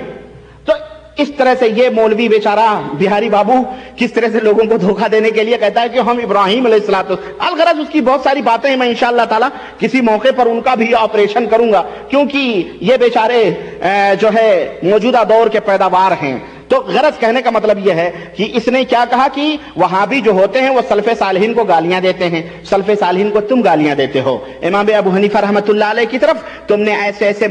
تو اس طرح سے یہ مولوی بیچارہ بہاری بابو کس طرح سے لوگوں کو دھوکہ دینے کے لیے کہتا ہے کہ ہم ابراہیم علیہ السلام. الغرض اس کی بہت ساری باتیں ہیں، میں انشاءاللہ تعالی کسی موقع پر ان کا بھی آپریشن کروں گا، کیونکہ یہ بیچارے جو ہے موجودہ دور کے پیداوار ہیں. تو غرض کہنے کا مطلب یہ ہے کہ اس نے کیا کہا کہ وہابی جو ہوتے ہیں وہ سلف صالحین کو گالیاں دیتے ہیں. سلف صالحین کو تم گالیاں دیتے ہو. امام ابو حنیفہ رحمۃ اللہ علیہ کی طرف تم نے ایسے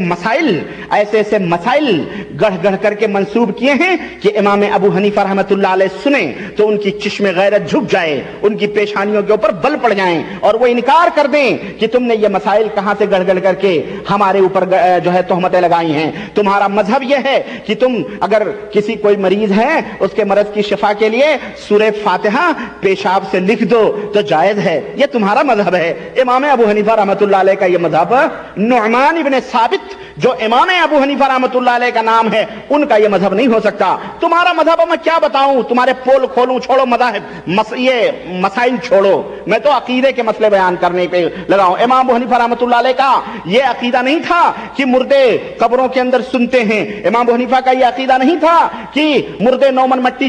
مسائل گڑھ کر کے منسوب کیے ہیں کہ امام ابو حنیفہ رحمۃ اللہ علیہ سنیں تو ان کی چشم غیرت جھک جائے، ان کی پیشانیوں کے اوپر بل پڑ جائیں اور وہ انکار کر دیں کہ تم نے یہ مسائل کہاں سے گڑھ کر کے ہمارے اوپر جو ہے تہمتیں لگائی ہیں. تمہارا مذہب یہ ہے کہ تم اگر کسی کوئی مریض ہے اس کے مرض کی شفا کے لیے سورہ فاتحہ پیشاب سے لکھ دو تو جائز ہے، یہ تمہارا مذہب ہے۔ امام ابو حنیفہ رحمۃ اللہ علیہ کا یہ مذہب، نعمان ابن ثابت جو امام ابو حنیفہ رحمۃ اللہ علیہ کا نام ہے، ان کا یہ مذہب نہیں ہو سکتا۔ تمہارا مذہب میں کیا بتاؤں، تمہارے پول کھولوں، چھوڑو مذاہب، یہ مسائل چھوڑو، میں تو عقیدے کے مسئلے بیان کرنے پہ لگاؤں۔ امام ابو حنیفہ رحمۃ اللہ علیہ کا یہ عقیدہ نہیں تھا کہ مردے قبروں کے اندر سنتے ہیں، امام ابو حنیفہ کا یہ عقیدہ نہیں تھا کہ مردے نومن مٹی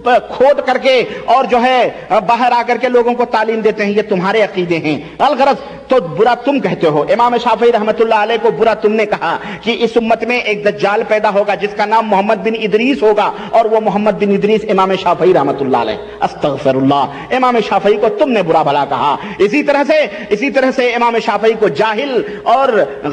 کھود کر کے اور جو ہے باہر آ کر کے لوگوں کو تعلیم دیتے ہیں، یہ تمہارے عقیدے ہیں۔ الغرض تو برا تم کہتے ہو، امام شافعی رحمۃ اللہ علیہ کو برا تم نے کہا کہ اس امت میں ایک دجال پیدا ہوگا جس کا نام محمد بن ادریس ہوگا، اور وہ محمد بن ادریس امام شافعی رحمۃ اللہ علیہ، استغفر اللہ، امام شافعی کو تم نے برا بھلا کہا۔ اسی طرح سے امام شافعی کو جاہل اور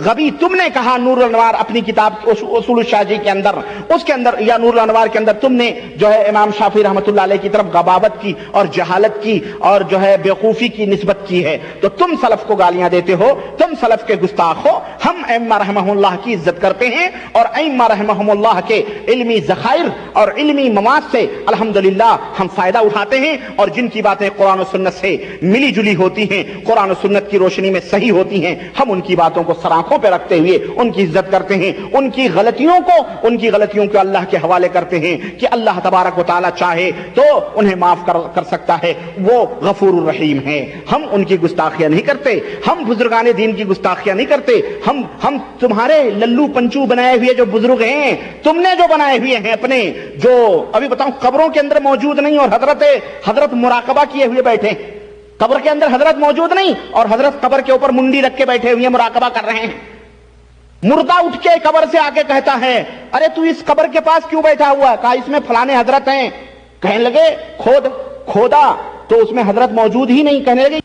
غبی تم نے کہا۔ نور الانوار اپنی کتاب اصول الشاجی کے اندر، اس کے اندر یا نور الانوار کے اندر تم نے جو ہے امام شافعی رحمۃ اللہ علیہ کی طرف غباوت کی اور جہالت کی اور جو ہے بیوقوفی کی نسبت کی ہے، تو تم سلف کو گالیاں دیتے ہو، تم سلف کے گستاخ ہو۔ ہم ائمہ رحمہ اللہ کی عزت کرتے ہیں اور ائمہ رحمہ اللہ کے علمی ذخائر اور علمی مواد سے الحمدللہ ہم فائدہ اٹھاتے ہیں، اور جن کی باتیں قرآن و سنت سے ملی جلی ہوتی ہیں، قرآن و سنت کی روشنی میں صحیح ہوتی ہیں، ہم ان کی باتوں کو سر آنکھوں پہ رکھتے ہوئے ان کی عزت کرتے ہیں، ان کی غلطیوں کو اللہ کے حوالے کرتے ہیں کہ اللہ تبارک و تعالی چاہے تو انہیں معاف کر سکتا ہے، وہ غفور الرحیم ہے۔ ہم ان کی گستاخیاں نہیں کرتے، ہم بزرگان دین کی گستاخیاں نہیں کرتے، ہم تمہارے للو پنچو بنائے ہوئے جو بزرگ ہیں، تم نے جو بنائے ہوئے ہیں اپنے، جو ابھی بتاؤں قبروں کے اندر موجود نہیں اور حضرت مراقبہ کیے ہوئے بیٹھے، قبر کے اندر حضرت موجود نہیں اور حضرت قبر کے اوپر منڈی رکھ کے بیٹھے ہوئے مراقبہ کر رہے ہیں۔ مردہ اٹھ کے قبر سے آ کے کہتا ہے ارے تو اس قبر کے پاس کیوں بیٹھا ہوا ہے؟ کہا اس میں فلانے حضرت ہیں۔ کہنے لگے کھودا تو اس میں حضرت موجود ہی نہیں، کہنے لگے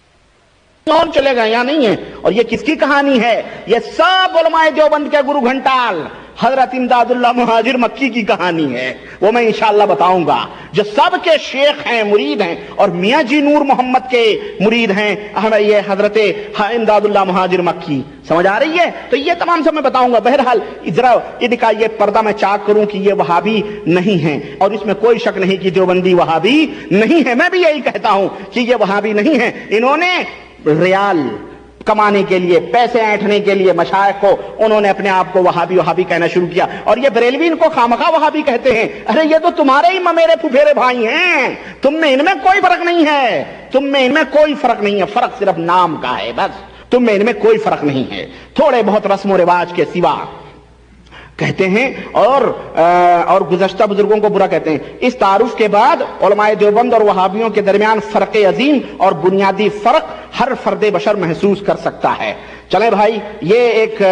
اور چلے گئے یہاں نہیں ہے۔ اور یہ کس کی کہانی ہے؟ یہ سب علماء دیوبند کے گرو گھنٹال حضرت امداد اللہ مہاجر مکی کی کہانی ہے، وہ میں انشاءاللہ بتاؤں گا، جو سب کے شیخ ہیں، مرید ہیں، اور میاں جی نور محمد کے مرید ہیں یہ حضرت امداد اللہ مہاجر مکی۔ سمجھ آ رہی ہے؟ تو یہ تمام سب میں بتاؤں گا۔ بہرحال ذرا ان کا یہ پردہ میں چاک کروں کہ یہ وہابی نہیں ہیں، اور اس میں کوئی شک نہیں کہ دیوبندی وہابی نہیں ہے، میں بھی یہی کہتا ہوں کہ یہ وہابی نہیں ہے۔ انہوں نے ریال کمانے کے لیے، پیسے اینٹھنے کے لیے مشائخ کو انہوں نے اپنے آپ کو وہابی کہنا شروع کیا، اور یہ بریلوی ان کو خامخواہ وہابی کہتے ہیں۔ ارے یہ تو تمہارے ہی ممیرے پھپھیرے بھائی ہیں، تم میں ان میں کوئی فرق نہیں ہے، تم میں ان میں کوئی فرق نہیں ہے، فرق صرف نام کا ہے بس، تم میں ان میں کوئی فرق نہیں ہے، تھوڑے بہت رسم و رواج کے سوا کہتے ہیں اور گزشتہ بزرگوں کو برا کہتے ہیں۔ اس تعارف کے بعد علماء دیوبند اور وہابیوں کے درمیان فرق عظیم اور بنیادی فرق ہر فرد بشر محسوس کر سکتا ہے۔ چلیں بھائی، یہ ایک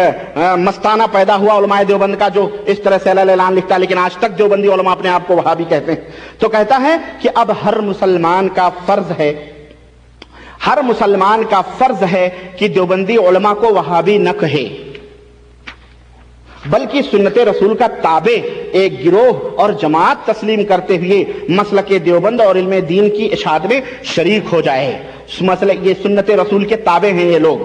مستانہ پیدا ہوا علماء دیوبند کا جو اس طرح سے اعلان لکھتا ہے، لیکن آج تک دیوبندی علماء اپنے آپ کو وہابی کہتے ہیں۔ تو کہتا ہے کہ اب ہر مسلمان کا فرض ہے کہ دیوبندی علماء کو وہابی نہ کہے، بلکہ سنت رسول کا تابع ایک گروہ اور جماعت تسلیم کرتے ہوئے مسلک دیوبند اور علم دین کی اشاعت میں شریک ہو جائے۔ یہ سنت رسول کے تابع ہیں یہ لوگ۔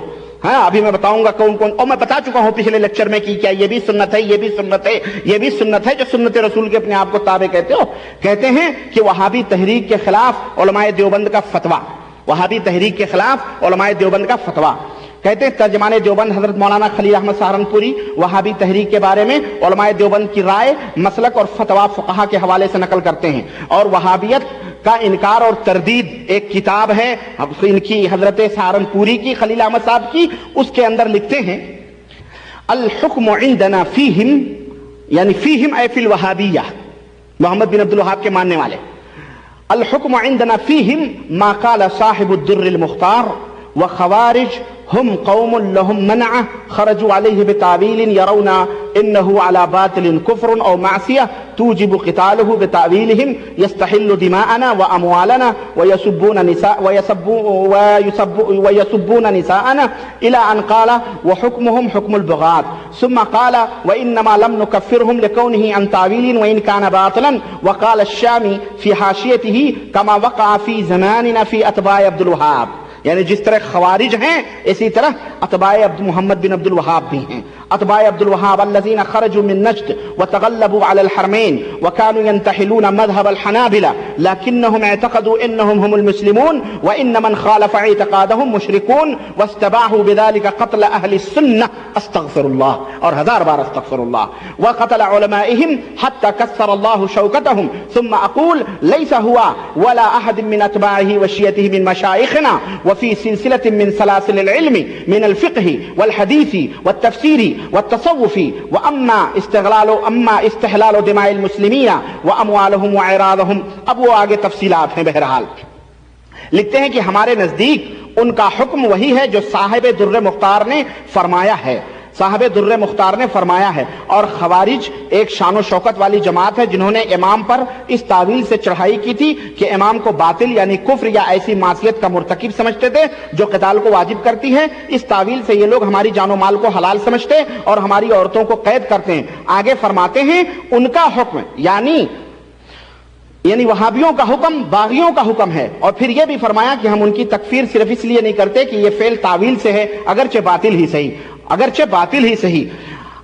ہاں ابھی میں بتاؤں گا کون کون، اور میں بتا چکا ہوں پچھلے لیکچر میں کہ کیا یہ بھی سنت ہے، یہ بھی سنت ہے جو سنت رسول کے اپنے آپ کو تابع کہتے ہو۔ کہتے ہیں کہ وہابی تحریک کے خلاف علماء دیوبند کا فتویٰ، کہتے ہیں ترجمان دیوبند حضرت مولانا خلیل احمد سہارنپوری وہابی تحریک کے بارے میں علماء دیوبند کی رائے، مسلک اور فتویٰ فقہا کے حوالے سے نقل کرتے ہیں، اور وہابیت کا انکار اور تردید ایک کتاب ہے ان کی، حضرت سہارنپوری کی، خلیل احمد صاحب کی، اس کے اندر لکھتے ہیں الحکم عندنا فیہم، یعنی فیہم اے فی الوہابیہ، محمد بن عبد الوہاب کے ماننے والے، الحکم عندنا فیہم ما قال صاحب الدر المختار وخوارج هم قوم لهم منع خرجوا عليه بتعويل يرون انه على باطل كفر او معصيه توجب قتاله بتعويلهم يستحل دماءنا واموالنا ويسبون نساءنا الى ان قال وحكمهم حكم البغاة، ثم قال وانما لم نكفرهم لكونه عن تعويل وان كان باطلا، وقال الشامي في حاشيته كما وقع في زماننا في اتباع عبد الوهاب۔ یعنی جس طرح خوارج ہیں اسی طرح اتباع محمد بن عبد الوهاب بھی ہیں. اتباع عبد الوهاب الذين خرجوا من نجد وتغلبوا على الحرمين وكانوا ينتحلون مذهب الحنابلة لكنهم اعتقدوا انهم هم المسلمون وان من خالف اعتقادهم مشركون واستباحوا بذلك قتل اهل السنة استغفر الله اور 1000 بار استغفر الله وقتل علمائهم حتى كسر الله شوكتهم ثم اقول ليس هو ولا احد من اتباعه وشيته من مشايخنا وفي سلسلة من سلاسل العلم من الفقه والحديث والتفسير والتصوف واما استحلال دماء المسلمین واموالهم وعراضهم. اب وہ آگے تفصیلات ہیں. بہرحال لکھتے ہیں کہ ہمارے نزدیک ان کا حکم وہی ہے جو صاحب در مختار نے فرمایا ہے. صاحب در مختار نے فرمایا ہے. اور خوارج ایک شان و شوکت والی جماعت ہے جنہوں نے امام پر اس تعویل سے چڑھائی کی تھی کہ امام کو باطل یعنی کفر یا ایسی معصیت کا مرتکب سمجھتے تھے جو قتال کو واجب کرتی ہے. اس تعویل سے یہ لوگ ہماری جان و مال کو حلال سمجھتے اور ہماری عورتوں کو قید کرتے ہیں. آگے فرماتے ہیں ان کا حکم یعنی وہابیوں کا حکم باغیوں کا حکم ہے. اور پھر یہ بھی فرمایا کہ ہم ان کی تکفیر صرف اس لیے نہیں کرتے کہ یہ فعل تعویل سے ہے اگرچہ باطل ہی صحیح.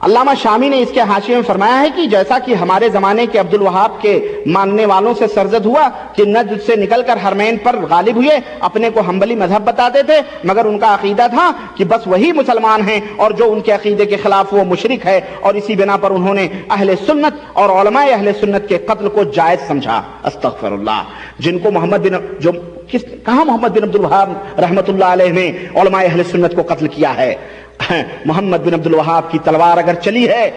علامہ شامی نے اس کے حاشیے میں فرمایا ہے کہ جیسا کہ ہمارے زمانے کے عبد الوہاب کے ماننے والوں سے سرزد ہوا کہ نجد سے نکل کر حرمین پر غالب ہوئے، اپنے کو حنبلی مذہب بتاتے تھے، مگر ان کا عقیدہ تھا کہ بس وہی مسلمان ہیں اور جو ان کے عقیدے کے خلاف وہ مشرک ہے، اور اسی بنا پر انہوں نے اہل سنت اور علماء اہل سنت کے قتل کو جائز سمجھا. استغفر اللہ. جن کو کہاں محمد بن عبد الوہاب رحمۃ اللہ علیہ نے علماء اہل سنت کو قتل کیا ہے؟ محمد بن عبد الوہاب کی تلوار اگر چلی ہے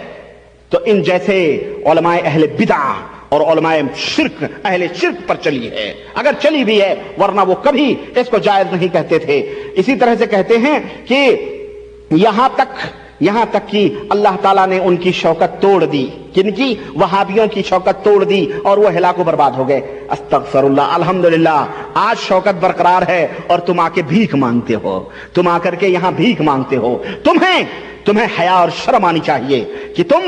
تو ان جیسے علماء اہل بدع اور علماء شرک اہل شرک پر چلی ہے، اگر چلی بھی ہے، ورنہ وہ کبھی اس کو جائز نہیں کہتے تھے. اسی طرح سے کہتے ہیں کہ یہاں تک کہ اللہ تعالیٰ نے ان کی شوکت توڑ دی. کن کی؟ وہابیوں کی شوکت توڑ دی اور وہ ہلاک و برباد ہو گئے. استغفر اللہ. الحمدللہ آج شوکت برقرار ہے اور تم آ کے بھیک مانگتے ہو، تم آ کر کے یہاں بھیک مانگتے ہو. تمہیں حیا اور شرم آنی چاہیے کہ تم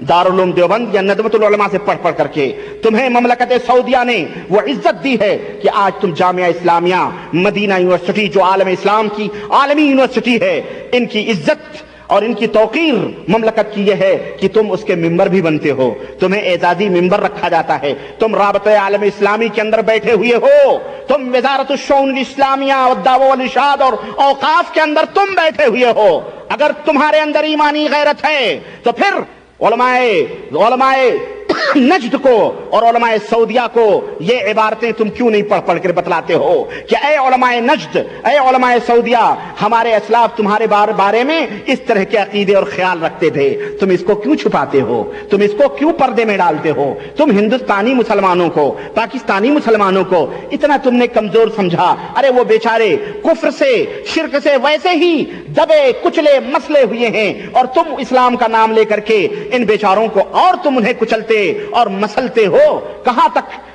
دارالعلوم دیوبند یا ندوۃ العلماء سے پڑھ کر کے تمہیں مملکت سعودیہ نے وہ عزت دی ہے کہ آج تم جامعہ اسلامیہ مدینہ یونیورسٹی جو عالم اسلام کی عالمی یونیورسٹی ہے، ان کی عزت اور ان کی توقیر مملکت کی یہ ہے کہ تم اس کے ممبر بھی بنتے ہو، تمہیں اعزازی ممبر رکھا جاتا ہے. تم رابطہ عالم اسلامی کے اندر بیٹھے ہوئے ہو، تم وزارت الشؤون الاسلامیہ والدعوہ والارشاد اور اوقاف کے اندر تم بیٹھے ہوئے ہو. اگر تمہارے اندر ایمانی غیرت ہے تو پھر علماء نجد کو اور علماء سعودیہ کو یہ عبارتیں تم کیوں نہیں پڑھ کر بتلاتے ہو کہ اے علماء نجد، اے علماء سعودیہ، ہمارے اسلاف تمہارے بارے میں اس طرح کے عقیدے اور خیال رکھتے تھے. تم اس کو کیوں چھپاتے ہو؟ تم اس کو کیوں پردے میں ڈالتے ہو؟ تم ہندوستانی مسلمانوں کو، پاکستانی مسلمانوں کو اتنا تم نے کمزور سمجھا. ارے وہ بیچارے کفر سے شرک سے ویسے ہی دبے کچلے مسلے ہوئے ہیں اور تم اسلام کا نام لے کر کے ان بیچاروں کو اور تم انہیں کچلتے اور مسلتے ہو.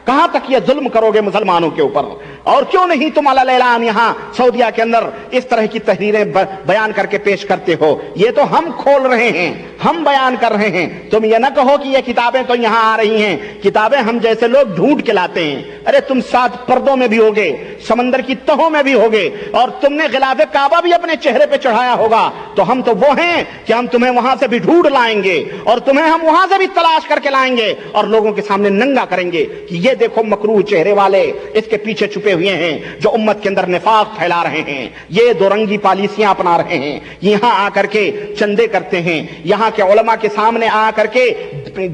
کہاں تک یہ ظلم کرو گے مسلمانوں کے اوپر؟ اور کیوں نہیں تم علی الاعلان یہاں سعودیہ کے اندر اس طرح کی تحریریں بیان کر کے پیش کرتے ہو؟ یہ تو ہم کھول رہے ہیں، ہم بیان کر رہے ہیں. تم یہ نہ کہو کہ یہ کتابیں تو یہاں آ رہی ہیں، کتابیں ہم جیسے لوگ ڈھونڈ کے لاتے ہیں. ارے تم 7 پردوں میں بھی ہوگے، سمندر کی تہوں میں بھی ہوگے، اور تم نے غلاف کعبہ بھی اپنے چہرے پہ چڑھایا ہوگا. تو ہم تو وہ ہیں کہ ہم تمہیں وہاں سے بھی ڈھونڈ لائیں گے اور تمہیں ہم وہاں سے بھی تلاش کر کے لائیں گے اور لوگوں کے سامنے ننگا کریں گے کہ یہ دیکھو مکروہ چہرے والے اس کے پیچھے چھپے ہوئے ہیں جو امت کے اندر نفاق پھیلا رہے ہیں، یہ دو رنگی پالیسیاں اپنا رہے ہیں، یہاں آ کر کے چندے کرتے ہیں، یہاں کے علماء کے سامنے آ کر کے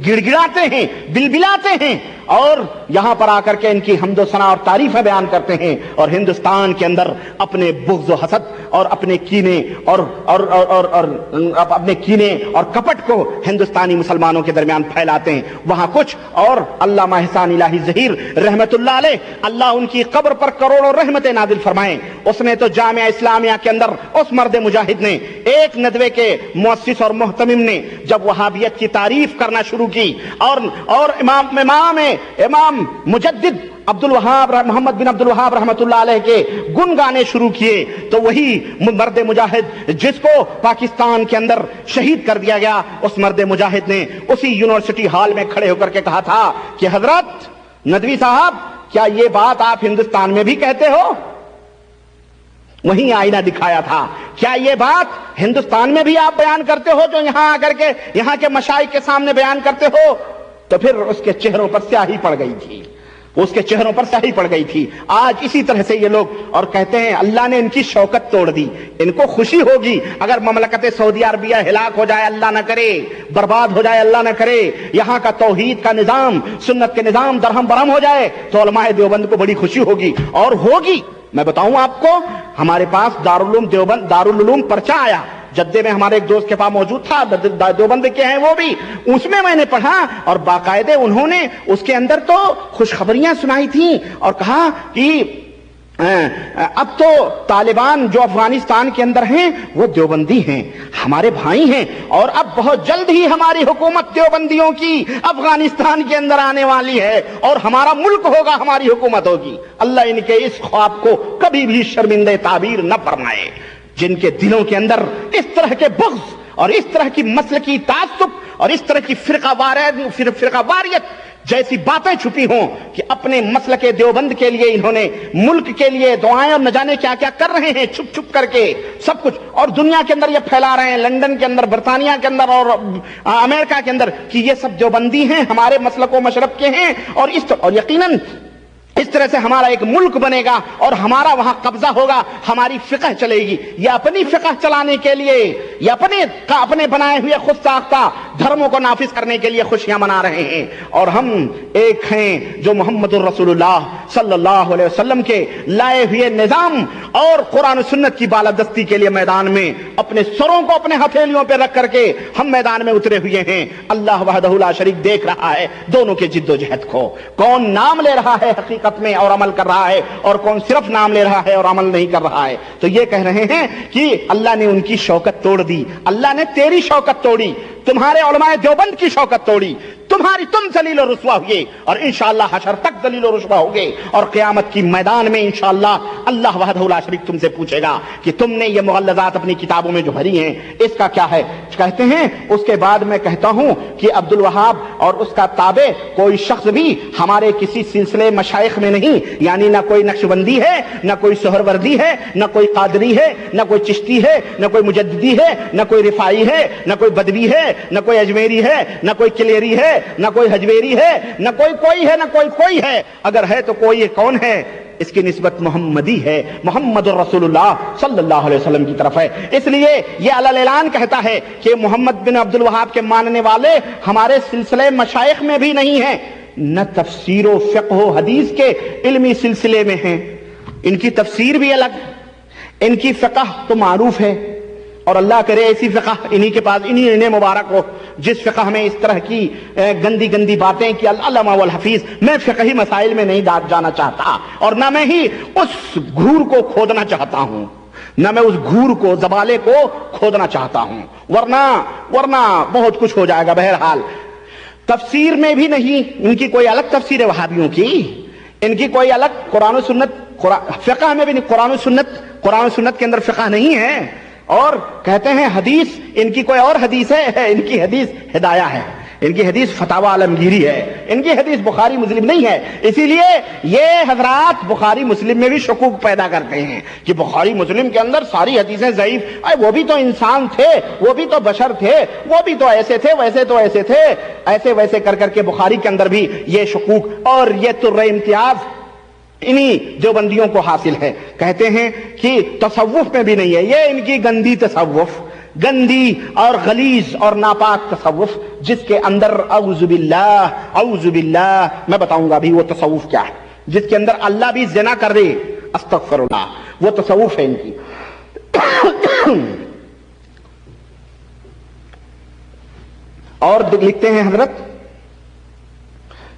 گڑگڑاتے ہیں، بلبلاتے ہیں، اور یہاں پر آ کر کے ان کی حمد و ثنا اور تعریفیں بیان کرتے ہیں، اور ہندوستان کے اندر اپنے بغض و حسد اور اپنے کینے اپنے کینے اور کپٹ کو ہندوستانی مسلمانوں کے درمیان پھیلاتے ہیں. وہاں کچھ اور علامہ احسان الہی ظہیر رحمت اللہ علیہ، اللہ ان کی قبر پر کروڑوں رحمتیں نازل فرمائیں، اس نے تو جامعہ اسلامیہ کے اندر اس مرد مجاہد نے، ایک ندوے کے مؤسس اور محتمم نے جب وہابیت کی تعریف کرنا شروع کی اور امام مجدد عبد الوہاب محمد بن عبد الوہاب رحمۃ اللہ علیہ کے گن گانے شروع کیے، تو وہی مرد مجاہد جس کو پاکستان کے اندر شہید کر دیا گیا، اس مرد مجاہد نے اسی یونیورسٹی ہال میں کھڑے ہو کر کے کہا تھا کہ حضرت ندوی صاحب، کیا یہ بات آپ ہندوستان میں بھی کہتے ہو؟ وہیں آئینہ دکھایا تھا. کیا یہ بات ہندوستان میں بھی آپ بیان کرتے ہو جو یہاں آ کر کے یہاں کے مشائخ کے سامنے بیان کرتے ہو؟ تو پھر اس کے چہروں پر سیاہی پڑ گئی تھی، اس کے چہروں پر سیاہی پڑ گئی تھی. آج اسی طرح سے یہ لوگ اور کہتے ہیں اللہ نے ان کی شوکت توڑ دی. ان کو خوشی ہوگی اگر مملکت سعودی عربیہ ہلاک ہو جائے، اللہ نہ کرے، برباد ہو جائے، اللہ نہ کرے، یہاں کا توحید کا نظام، سنت کے نظام درہم برہم ہو جائے تو علماء دیوبند کو بڑی خوشی ہوگی. اور ہوگی. میں بتاؤں آپ کو، ہمارے پاس دارالعلوم دیوبند، دارالعلوم پرچہ آیا جدے میں، ہمارے ایک دوست کے پاس موجود تھا، دیوبند کے ہیں وہ بھی، اس میں نے پڑھا اور باقاعدہ انہوں نے اس کے اندر تو خوشخبریاں سنائی تھیں اور کہا کہ اب تو طالبان جو افغانستان کے اندر ہیں وہ دیوبندی ہیں، ہمارے بھائی ہیں، اور اب بہت جلد ہی ہماری حکومت دیوبندیوں کی افغانستان کے اندر آنے والی ہے اور ہمارا ملک ہوگا، ہماری حکومت ہوگی. اللہ ان کے اس خواب کو کبھی بھی شرمندہ تعبیر نہ فرمائے. جن کے دلوں کے اندر اس طرح کے بغض اور اس طرح کی مسلکی تعصب اور اس طرح کی فرقہ واریت جیسی باتیں چھپی ہوں کہ اپنے مسلک دیوبند کے لیے انہوں نے ملک کے لیے دعائیں اور نہ جانے کیا کیا کر رہے ہیں چھپ چھپ کر کے سب کچھ، اور دنیا کے اندر یہ پھیلا رہے ہیں، لندن کے اندر، برطانیہ کے اندر اور امریکہ کے اندر، کہ یہ سب دیوبندی ہیں، ہمارے مسلک و مشرب کے ہیں، اور یقیناً اس طرح سے ہمارا ایک ملک بنے گا اور ہمارا وہاں قبضہ ہوگا، ہماری فقہ چلے گی. یہ اپنی فقہ چلانے کے لیے، یہ اپنے بنائے ہوئے خود ساختہ دھرموں کو نافذ کرنے کے لیے خوشیاں منا رہے ہیں. اور ہم ایک ہیں جو محمد الرسول اللہ صلی اللہ علیہ وسلم کے لائے ہوئے نظام اور قرآن و سنت کی بالادستی کے لیے میدان میں اپنے سروں کو اپنے ہتھیلیوں پہ رکھ کر کے ہم میدان میں اترے ہوئے ہیں. اللہ وحدہ لا شریک دیکھ رہا ہے دونوں کے جد و جہد کو، کون نام لے رہا ہے حقیقت میں اور عمل کر رہا ہے اور کون صرف نام لے رہا ہے اور عمل نہیں کر رہا ہے. تو یہ کہہ رہے ہیں کہ اللہ نے ان کی شوکت توڑ دی. اللہ نے تیری شوکت توڑی، تمہارے علماء دیوبند کی شوکت توڑی، تم ذلیل و رسوا ہوئے اور انشاءاللہ حشر تک ذلیل و رسوا ہوگے، اور قیامت کی میدان میں انشاءاللہ اللہ وحدہ لا شریک تم سے پوچھے گا کہ تم نے یہ مغلظات اپنی کتابوں میں جو بھری ہیں اس کا کیا ہے. کہتے ہیں اس کے بعد میں کہتا ہوں کہ عبد الوہاب اور اس کا تابع کوئی شخص بھی ہمارے کسی سلسلے مشائخ میں نہیں، یعنی نہ کوئی نقشبندی ہے، نہ کوئی سہروردی ہے، نہ کوئی قادری ہے، نہ کوئی چشتی ہے، نہ کوئی مجددی ہے، نہ کوئی رفاعی ہے، نہ کوئی بدوی ہے، نہ کوئی اجمیری ہے، نہ کوئی کلیری ہے، نہ کوئی حجویری ہے، نہ کوئی ہے، نہ کوئی ہے. اگر ہے تو کوئی کون ہے؟ اس کی نسبت محمدی ہے، محمد الرسول اللہ صلی اللہ علیہ وسلم کی طرف ہے. اس لیے یہ علی الاعلان کہتا ہے کہ محمد بن عبد الوہاب کے ماننے والے ہمارے سلسلے مشائخ میں بھی نہیں ہیں، نہ تفسیر و فقہ و حدیث کے علمی سلسلے میں ہیں. ان کی تفسیر بھی الگ، ان کی فقہ تو معروف ہے، اور اللہ کرے ایسی فقہ انہی کے پاس، انہیں مبارک ہو جس فقہ میں اس طرح کی گندی باتیں کہ العلماء والحفیظ. میں فقہی مسائل میں نہیں جانا چاہتا، اور نہ میں ہی اس گھور کو کھودنا چاہتا ہوں، نہ میں اس گھور کو، زبالے کو کھودنا چاہتا ہوں، ورنہ بہت کچھ ہو جائے گا. بہرحال تفسیر میں بھی نہیں، ان کی کوئی الگ تفسیر ہے وہابیوں کی، ان کی کوئی الگ قرآن و سنت، فقہ میں بھی نہیں، قرآن و سنت کے اندر فقہ نہیں ہے. اور کہتے ہیں حدیث ان کی کوئی اور حدیث ہے، ان کی حدیث ہدایہ ہے، ان کی حدیث فتاوی عالمگیری ہے، ان کی حدیث بخاری مسلم نہیں ہے. اسی لیے یہ حضرات بخاری مسلم میں بھی شکوک پیدا کرتے ہیں کہ بخاری مسلم کے اندر ساری حدیثیں ضعیف. وہ بھی تو انسان تھے، وہ بھی تو بشر تھے، وہ بھی تو ایسے تھے، ایسے تھے، ایسے ویسے کر کے بخاری کے اندر بھی یہ شکوک اور یہ تر امتیاز انہی دیوبندیوں کو حاصل ہے. کہتے ہیں کہ تصوف میں بھی نہیں ہے، یہ ان کی گندی تصوف، گندی اور غلیظ اور ناپاک تصوف، جس کے اندر اعوذ باللہ میں بتاؤں گا ابھی وہ تصوف کیا ہے، جس کے اندر اللہ بھی زنا کر دے، استغفر اللہ، وہ تصوف ہے ان کی. اور لکھتے ہیں حضرت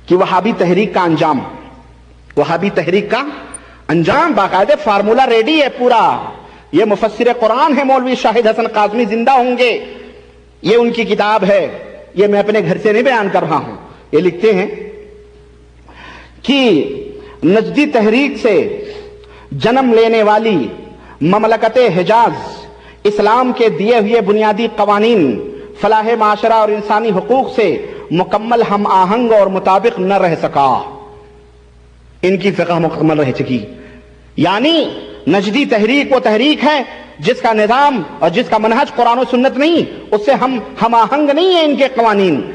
کہ وہابی تحریک کا انجام، وہابی تحریک کا انجام باقاعدہ فارمولا ریڈی ہے پورا. یہ مفسر قرآن ہے مولوی شاہد حسن قاسمی، زندہ ہوں گے، یہ ان کی کتاب ہے، یہ میں اپنے گھر سے نہیں بیان کر رہا ہوں. یہ لکھتے ہیں کہ نجدی تحریک سے جنم لینے والی مملکت حجاز اسلام کے دیے ہوئے بنیادی قوانین، فلاح معاشرہ اور انسانی حقوق سے مکمل ہم آہنگ اور مطابق نہ رہ سکا. ان کی فقہ مکمل رہ چکی، یعنی نجدی تحریک وہ تحریک ہے جس کا نظام اور جس کا منہج قرآن و سنت نہیں، اس سے ہم آہنگ نہیں ہیں۔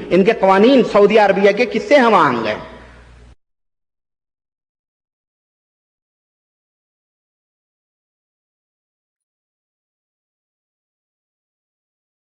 ان کے قوانین سعودی عربیہ کے کس سے ہم آہنگ ہیں؟